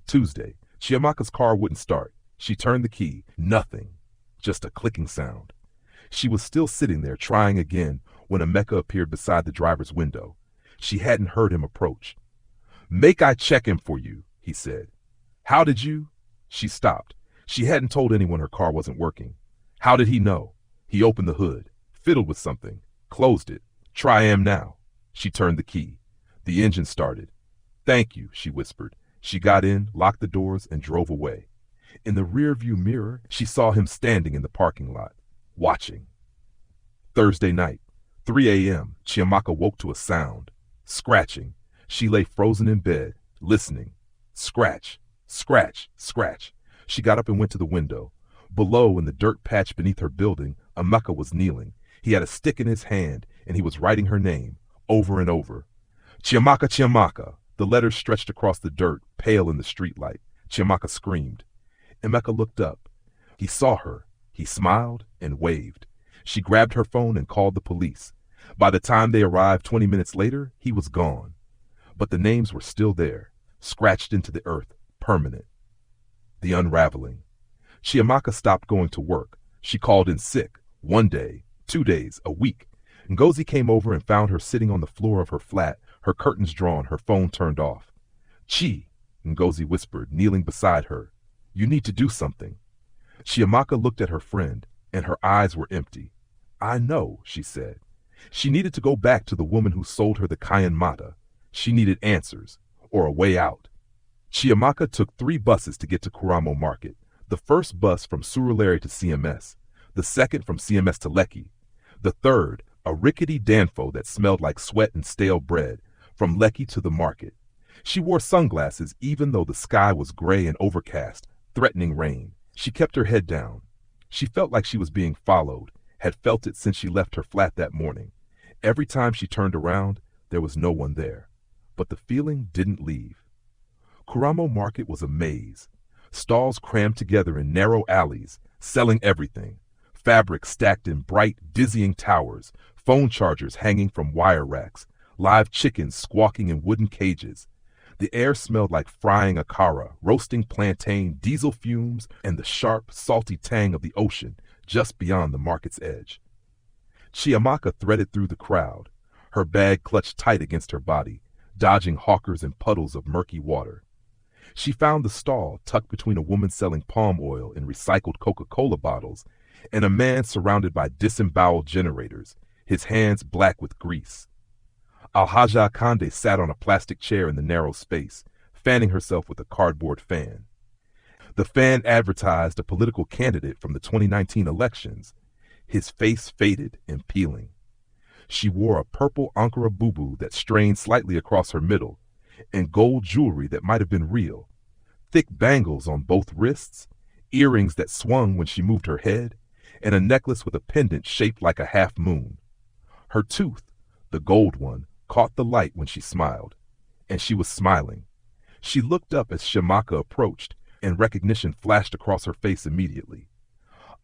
Tuesday, Chiamaka's car wouldn't start. She turned the key. Nothing. Just a clicking sound. She was still sitting there, trying again, when Emeka appeared beside the driver's window. She hadn't heard him approach. Make I check him for you, he said. How did you? She stopped. She hadn't told anyone her car wasn't working. How did he know? He opened the hood, fiddled with something, closed it. Try am now. She turned the key. The engine started. Thank you, she whispered. She got in, locked the doors, and drove away. In the rearview mirror, she saw him standing in the parking lot, watching. Thursday night, 3 a.m., Chiamaka woke to a sound. Scratching. She lay frozen in bed, listening. Scratch, scratch, scratch. She got up and went to the window. Below, in the dirt patch beneath her building, Emeka was kneeling. He had a stick in his hand, and he was writing her name, over and over. Chiamaka, Chiamaka. The letters stretched across the dirt, pale in the streetlight. Chiamaka screamed. Emeka looked up. He saw her. He smiled and waved. She grabbed her phone and called the police. By the time they arrived 20 minutes later, he was gone. But the names were still there, scratched into the earth, permanent. The unraveling. Chiamaka stopped going to work. She called in sick, 1 day, 2 days, a week. Ngozi came over and found her sitting on the floor of her flat, her curtains drawn, her phone turned off. Chi, Ngozi whispered, kneeling beside her. You need to do something. Chiamaka looked at her friend, and her eyes were empty. I know, she said. She needed to go back to the woman who sold her the Kayan mata. She needed answers, or a way out. Chiamaka took 3 buses to get to Kuramo Market. The first bus from Surulere to CMS, the second from CMS to Lekki, the third, a rickety danfo that smelled like sweat and stale bread, from Lekki to the market. She wore sunglasses even though the sky was gray and overcast, threatening rain. She kept her head down. She felt like she was being followed, had felt it since she left her flat that morning. Every time she turned around, there was no one there. But the feeling didn't leave. Kuramo Market was a maze. Stalls crammed together in narrow alleys, selling everything. Fabric stacked in bright, dizzying towers, phone chargers hanging from wire racks, live chickens squawking in wooden cages. The air smelled like frying akara, roasting plantain, diesel fumes, and the sharp, salty tang of the ocean just beyond the market's edge. Chiamaka threaded through the crowd, her bag clutched tight against her body, dodging hawkers and puddles of murky water. She found the stall tucked between a woman selling palm oil and recycled Coca-Cola bottles and a man surrounded by disemboweled generators, his hands black with grease. Alhaja Akande sat on a plastic chair in the narrow space, fanning herself with a cardboard fan. The fan advertised a political candidate from the 2019 elections, his face faded and peeling. She wore a purple Ankara bubu that strained slightly across her middle, and gold jewelry that might have been real, thick bangles on both wrists, earrings that swung when she moved her head, and a necklace with a pendant shaped like a half moon. Her tooth, the gold one, caught the light when she smiled, and she was smiling. She looked up as Chiamaka approached, and recognition flashed across her face immediately.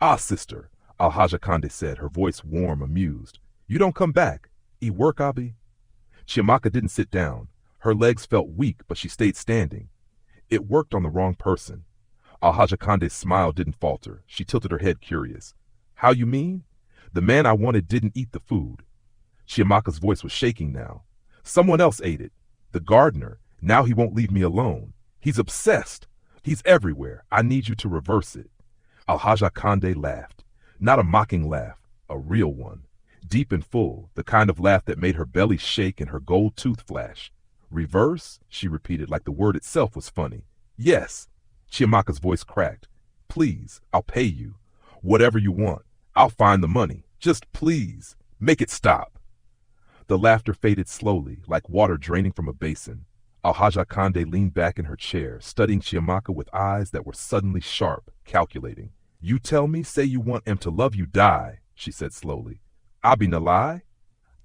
Ah, sister, Alhaja Akande said, her voice warm, amused. You don't come back. E work, Abi? Chiamaka didn't sit down. Her legs felt weak, but she stayed standing. It worked on the wrong person. Alhaja Akande's smile didn't falter. She tilted her head, curious. How you mean? The man I wanted didn't eat the food. Chiamaka's voice was shaking now. Someone else ate it. The gardener. Now he won't leave me alone. He's obsessed. He's everywhere. I need you to reverse it. Alhaja Akande laughed. Not a mocking laugh, a real one. Deep and full, the kind of laugh that made her belly shake and her gold tooth flash. Reverse? She repeated like the word itself was funny. Yes. Chiamaka's voice cracked. Please, I'll pay you. Whatever you want. I'll find the money. Just please, make it stop. The laughter faded slowly, like water draining from a basin. Alhaja Akande leaned back in her chair, studying Chiamaka with eyes that were suddenly sharp, calculating. You tell me, say you want him to love you, die, she said slowly. Abi na lie?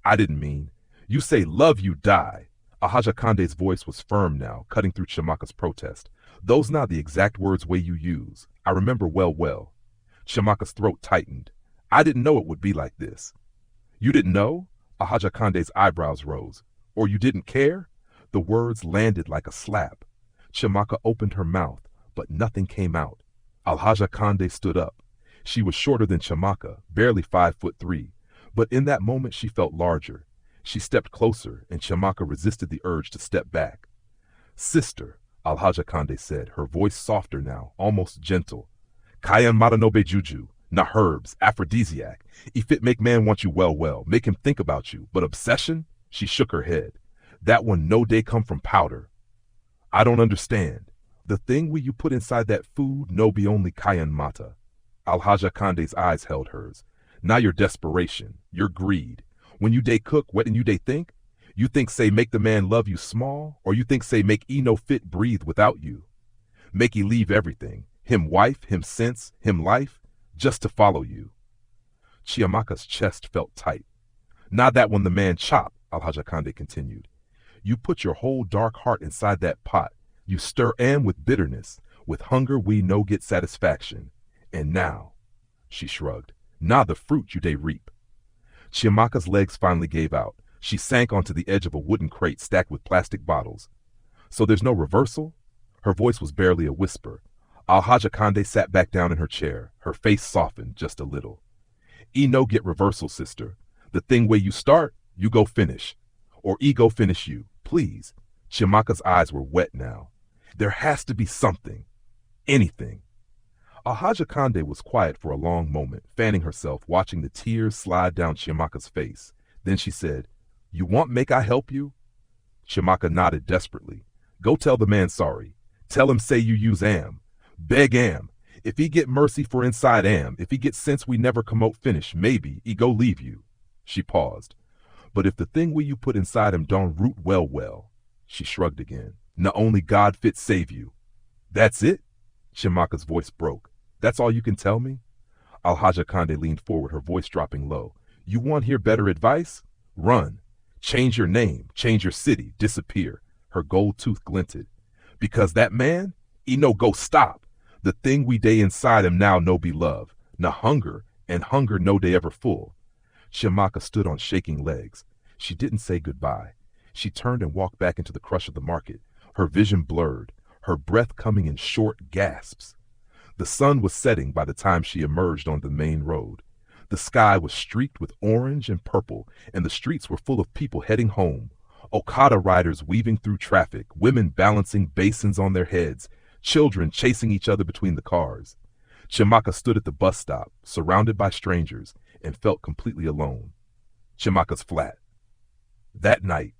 I didn't mean. You say love you, die. Alhaja Akande's voice was firm now, cutting through Chiamaka's protest. Those not the exact words way you use. I remember well. Chiamaka's throat tightened. I didn't know it would be like this. You didn't know? Alhaja Akande's eyebrows rose. Or you didn't care? The words landed like a slap. Chiamaka opened her mouth, but nothing came out. Alhaja Akande stood up. She was shorter than Chiamaka, barely 5'3", but in that moment she felt larger. She stepped closer, and Chiamaka resisted the urge to step back. Sister, Alhaja Akande said, her voice softer now, almost gentle. Kayan Maranobe Juju, na herbs, aphrodisiac. If it make man want you well, make him think about you. But obsession? She shook her head. That one no day come from powder. I don't understand. The thing where you put inside that food no be only Kayan Mata. Alhaja Akande's eyes held hers. Now your desperation, your greed. When you day cook, what and you day think? You think say make the man love you small, or you think say make e no fit breathe without you? Make e leave everything, him wife, him sense, him life, just to follow you. Chiamaka's chest felt tight. Not that when the man chop, Alhaja Akande continued. You put your whole dark heart inside that pot. You stir and with bitterness, with hunger we no get satisfaction. And now, she shrugged, now the fruit you day reap. Chiamaka's legs finally gave out. She sank onto the edge of a wooden crate stacked with plastic bottles. So there's no reversal? Her voice was barely a whisper. Alhaja Kande sat back down in her chair. Her face softened just a little. No get reversal, sister. The thing where you start, you go finish. Or go finish you, please. Chiamaka's eyes were wet now. There has to be something. Anything. Alhaja Kande was quiet for a long moment, fanning herself, watching the tears slide down Chiamaka's face. Then she said, You want make I help you? Chiamaka nodded desperately. Go tell the man sorry. Tell him say you use am. Beg am. If he get mercy for inside am, if he get sense we never commote finish, maybe he go leave you. She paused. But if the thing we you put inside him don't root well. She shrugged again. Na only God fit save you. That's it? Chiamaka's voice broke. That's all you can tell me? Alhaja Kande leaned forward, her voice dropping low. You want hear better advice? Run. Change your name, change your city, disappear. Her gold tooth glinted. Because that man, he no go stop. The thing we day inside him now no be love. Na hunger, and hunger no day ever full. Chiamaka stood on shaking legs. She didn't say goodbye. She turned and walked back into the crush of the market, her vision blurred, her breath coming in short gasps. The sun was setting by the time she emerged on the main road. The sky was streaked with orange and purple, and the streets were full of people heading home. Okada riders weaving through traffic, women balancing basins on their heads, children chasing each other between the cars. Chiamaka stood at the bus stop, surrounded by strangers, and felt completely alone. Chiamaka's flat. That night,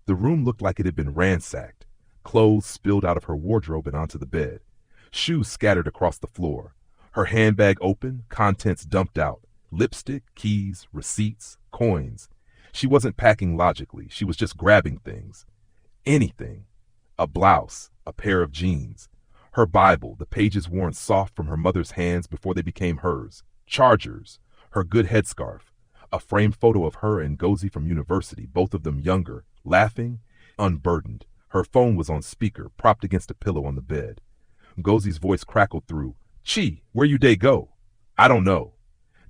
the room looked like it had been ransacked. Clothes spilled out of her wardrobe and onto the bed. Shoes scattered across the floor. Her handbag open, contents dumped out. Lipstick, keys, receipts, coins. She wasn't packing logically. She was just grabbing things. Anything. A blouse, a pair of jeans. Her Bible, the pages worn soft from her mother's hands before they became hers. Chargers. Her good headscarf. A framed photo of her and Gozi from university, both of them younger, laughing, unburdened. Her phone was on speaker, propped against a pillow on the bed. Gozi's voice crackled through. Chi, where you day go? I don't know.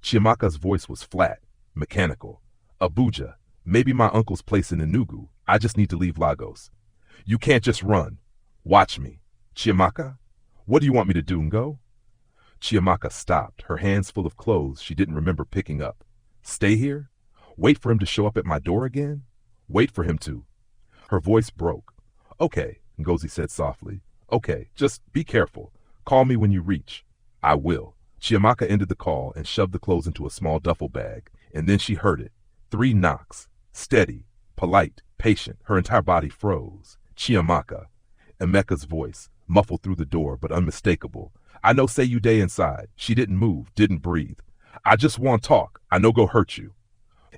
Chiamaka's voice was flat, mechanical. Abuja, maybe my uncle's place in Enugu. I just need to leave Lagos. You can't just run. Watch me. Chiamaka, what do you want me to do, Ngo? Chiamaka stopped, her hands full of clothes she didn't remember picking up. Stay here? Wait for him to show up at my door again? Wait for him to. Her voice broke. Okay, Ngozi said softly. Okay, just be careful. Call me when you reach. I will. Chiamaka ended the call and shoved the clothes into a small duffel bag, and then she heard it. 3 knocks. Steady, polite, patient. Her entire body froze. Chiamaka. Emeka's voice, muffled through the door, but unmistakable. I know say you day inside. She didn't move, didn't breathe. I just want talk. I no go hurt you.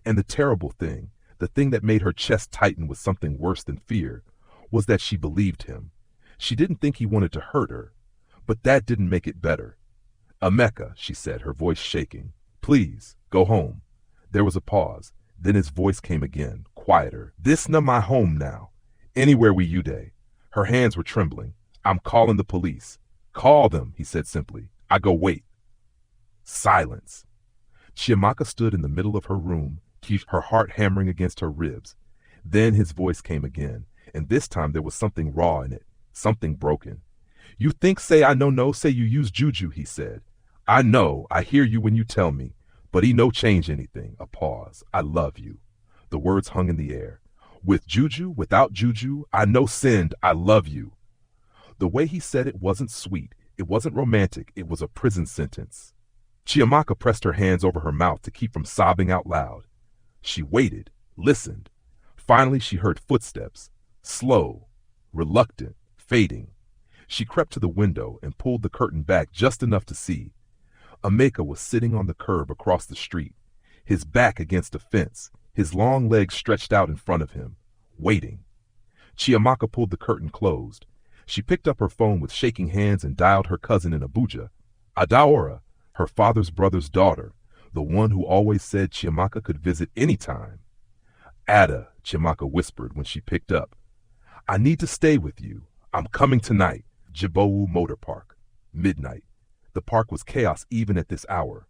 And the terrible thing, the thing that made her chest tighten with something worse than fear, was that she believed him. She didn't think he wanted to hurt her, but that didn't make it better. Emeka, she said, her voice shaking. Please, go home. There was a pause. Then his voice came again, quieter. This na my home now. Anywhere we you day. Her hands were trembling. I'm calling the police. Call them, he said simply. I go wait. Silence. Chiamaka stood in the middle of her room, her heart hammering against her ribs. Then his voice came again, and this time there was something raw in it, something broken. You think say I no say you use juju, he said. I know, I hear you when you tell me, but he no change anything. A pause. I love you. The words hung in the air. With juju, without juju, I no sinned, I love you. The way he said it wasn't sweet, it wasn't romantic, it was a prison sentence. Chiamaka pressed her hands over her mouth to keep from sobbing out loud. She waited, listened. Finally she heard footsteps, slow, reluctant, fading. She crept to the window and pulled the curtain back just enough to see. Emeka was sitting on the curb across the street, his back against a fence, his long legs stretched out in front of him, waiting. Chiamaka pulled the curtain closed. She picked up her phone with shaking hands and dialed her cousin in Abuja, Adaora, her father's brother's daughter, the one who always said Chiamaka could visit any time. Ada, Chiamaka whispered when she picked up. I need to stay with you. I'm coming tonight. Jibowu Motor Park. Midnight. The park was chaos even at this hour.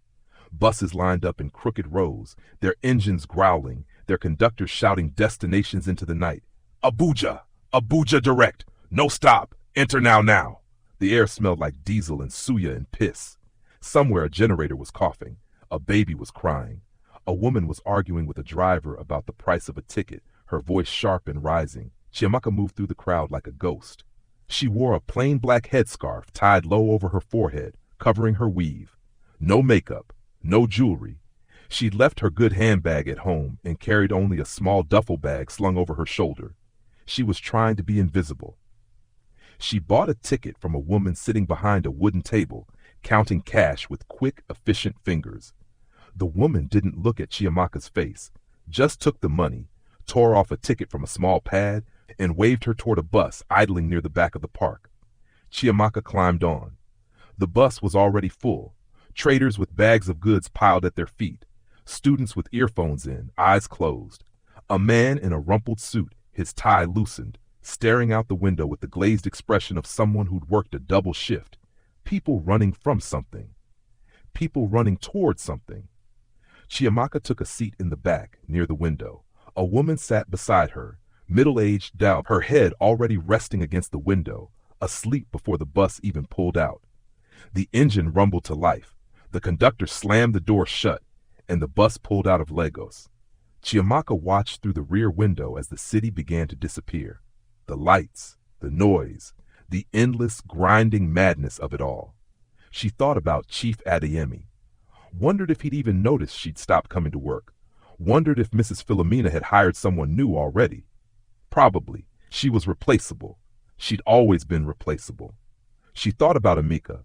Buses lined up in crooked rows, their engines growling, their conductors shouting destinations into the night. Abuja! Abuja direct! No stop! Enter now now! The air smelled like diesel and suya and piss. Somewhere a generator was coughing. A baby was crying. A woman was arguing with a driver about the price of a ticket, her voice sharp and rising. Chiamaka moved through the crowd like a ghost. She wore a plain black headscarf tied low over her forehead, covering her weave. No makeup, no jewelry. She'd left her good handbag at home and carried only a small duffel bag slung over her shoulder. She was trying to be invisible. She bought a ticket from a woman sitting behind a wooden table, counting cash with quick, efficient fingers. The woman didn't look at Chiamaka's face, just took the money, tore off a ticket from a small pad, and waved her toward a bus idling near the back of the park. Chiamaka climbed on. The bus was already full. Traders with bags of goods piled at their feet. Students with earphones in, eyes closed. A man in a rumpled suit, his tie loosened, staring out the window with the glazed expression of someone who'd worked a double shift. People running from something. People running toward something. Chiamaka took a seat in the back, near the window. A woman sat beside her, middle-aged down, her head already resting against the window, asleep before the bus even pulled out. The engine rumbled to life. The conductor slammed the door shut, and the bus pulled out of Lagos. Chiamaka watched through the rear window as the city began to disappear. The lights, the noise, the endless grinding madness of it all. She thought about Chief Adeyemi. Wondered if he'd even noticed she'd stopped coming to work. Wondered if Mrs. Philomena had hired someone new already. Probably. She was replaceable. She'd always been replaceable. She thought about Emeka.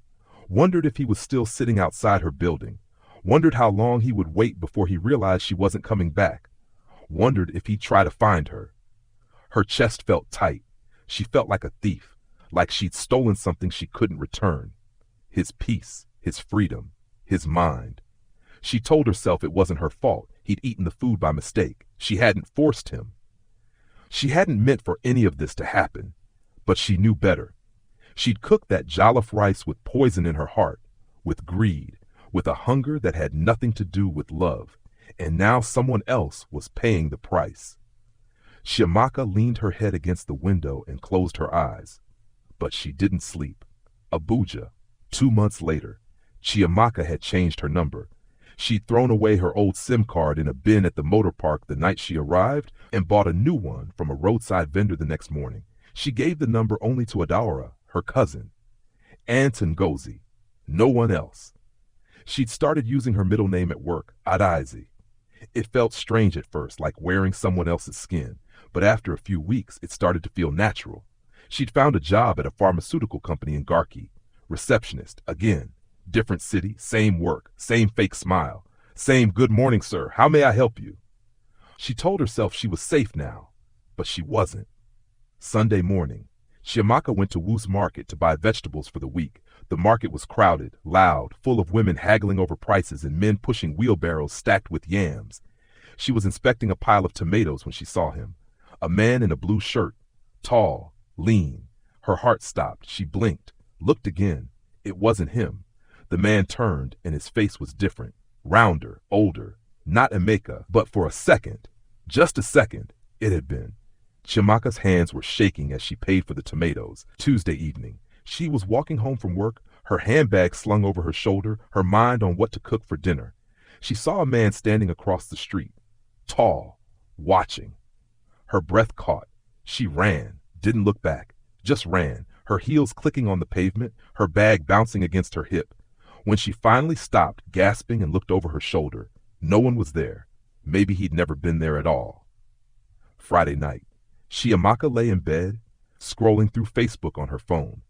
Wondered if he was still sitting outside her building. Wondered how long he would wait before he realized she wasn't coming back. Wondered if he'd try to find her. Her chest felt tight. She felt like a thief, like she'd stolen something she couldn't return. His peace, his freedom, his mind. She told herself it wasn't her fault. He'd eaten the food by mistake. She hadn't forced him. She hadn't meant for any of this to happen, but she knew better. She'd cooked that jollof rice with poison in her heart, with greed, with a hunger that had nothing to do with love, and now someone else was paying the price. Chiamaka leaned her head against the window and closed her eyes. But she didn't sleep. Abuja. 2 months later. Chiamaka had changed her number. She'd thrown away her old SIM card in a bin at the motor park the night she arrived and bought a new one from a roadside vendor the next morning. She gave the number only to Adaora, her cousin. Anton Gozi. No one else. She'd started using her middle name at work, Adaizi. It felt strange at first, like wearing someone else's skin, but after a few weeks it started to feel natural. She'd found a job at a pharmaceutical company in Garki. Receptionist, again. Different city, same work, same fake smile, same good morning, sir, how may I help you? She told herself she was safe now, but she wasn't. Sunday morning, Chiamaka went to Woos Market to buy vegetables for the week. The market was crowded, loud, full of women haggling over prices and men pushing wheelbarrows stacked with yams. She was inspecting a pile of tomatoes when she saw him. A man in a blue shirt, tall, lean. Her heart stopped. She blinked, looked again. It wasn't him. The man turned, and his face was different, rounder, older. Not Emeka, but for a second, just a second, it had been. Chiamaka's hands were shaking as she paid for the tomatoes. Tuesday evening. She was walking home from work, her handbag slung over her shoulder, her mind on what to cook for dinner. She saw a man standing across the street, tall, watching. Her breath caught. She ran, didn't look back, just ran, her heels clicking on the pavement, her bag bouncing against her hip. When she finally stopped, gasping, and looked over her shoulder, no one was there. Maybe he'd never been there at all. Friday night. Chiamaka lay in bed, scrolling through Facebook on her phone.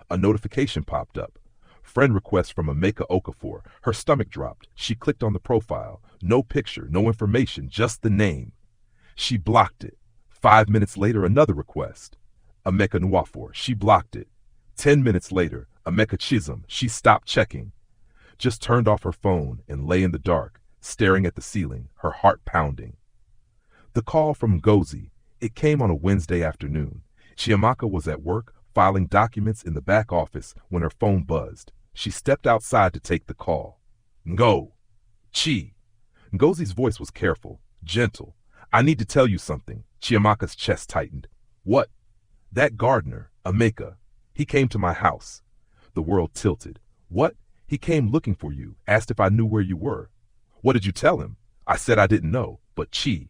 A notification popped up. Friend request from Emeka Okafor. Her stomach dropped. She clicked on the profile. No picture, no information, just the name. She blocked it. 5 minutes later, another request. Emeka Nwafor. She blocked it. 10 minutes later, Emeka Chisholm. She stopped checking. Just turned off her phone and lay in the dark, staring at the ceiling, her heart pounding. The call from Gozi. It came on a Wednesday afternoon. Chiamaka was at work, filing documents in the back office when her phone buzzed. She stepped outside to take the call. Ngo. Chi. Ngozi's voice was careful, gentle. I need to tell you something. Chiamaka's chest tightened. What? That gardener, Ameka. He came to my house. The world tilted. What? He came looking for you, asked if I knew where you were. What did you tell him? I said I didn't know, but Chi.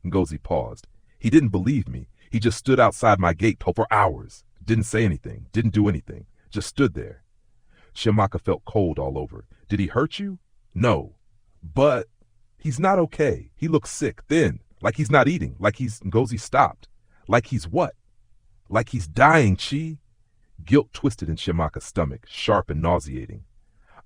Ngozi paused. He didn't believe me. He just stood outside my gate for hours. Didn't say anything, didn't do anything, just stood there. Chiamaka felt cold all over. Did he hurt you? No. But he's not okay. He looks sick, thin, like he's not eating, like Ngozi stopped. Like he's what? Like he's dying, Chi. Guilt twisted in Chiamaka's stomach, sharp and nauseating.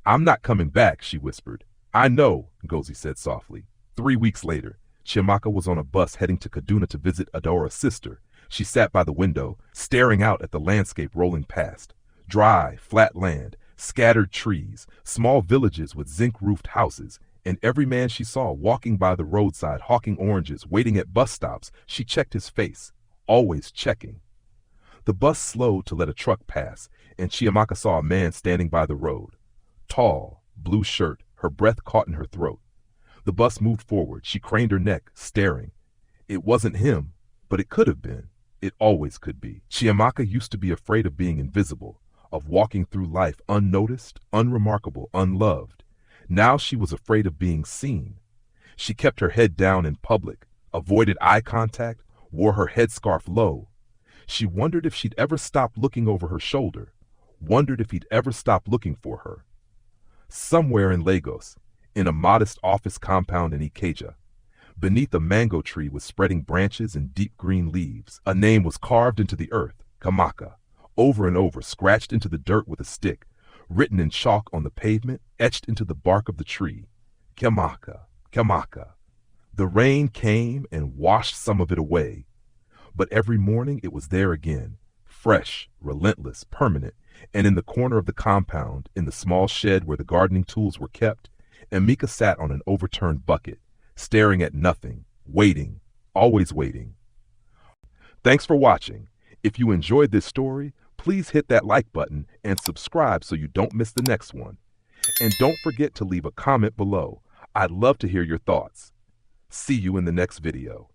I'm not coming back, she whispered. I know, Ngozi said softly. 3 weeks later, Chiamaka was on a bus heading to Kaduna to visit Adora's sister. She sat by the window, staring out at the landscape rolling past. Dry, flat land, scattered trees, small villages with zinc-roofed houses, and every man she saw walking by the roadside hawking oranges, waiting at bus stops. She checked his face, always checking. The bus slowed to let a truck pass, and Chiamaka saw a man standing by the road. Tall, blue shirt, her breath caught in her throat. The bus moved forward. She craned her neck, staring. It wasn't him, but it could have been. It always could be. Chiamaka used to be afraid of being invisible, of walking through life unnoticed, unremarkable, unloved. Now she was afraid of being seen. She kept her head down in public, avoided eye contact, wore her headscarf low. She wondered if she'd ever stop looking over her shoulder, wondered if he'd ever stop looking for her. Somewhere in Lagos, in a modest office compound in Ikeja, beneath a mango tree with spreading branches and deep green leaves, a name was carved into the earth, Kamaka, over and over, scratched into the dirt with a stick, written in chalk on the pavement, etched into the bark of the tree. Kamaka, Kamaka. The rain came and washed some of it away, but every morning it was there again, fresh, relentless, permanent, and in the corner of the compound, in the small shed where the gardening tools were kept, Emeka sat on an overturned bucket, staring at nothing, waiting, always waiting. Thanks for watching. If you enjoyed this story, please hit that like button and subscribe so you don't miss the next one. And don't forget to leave a comment below. I'd love to hear your thoughts. See you in the next video.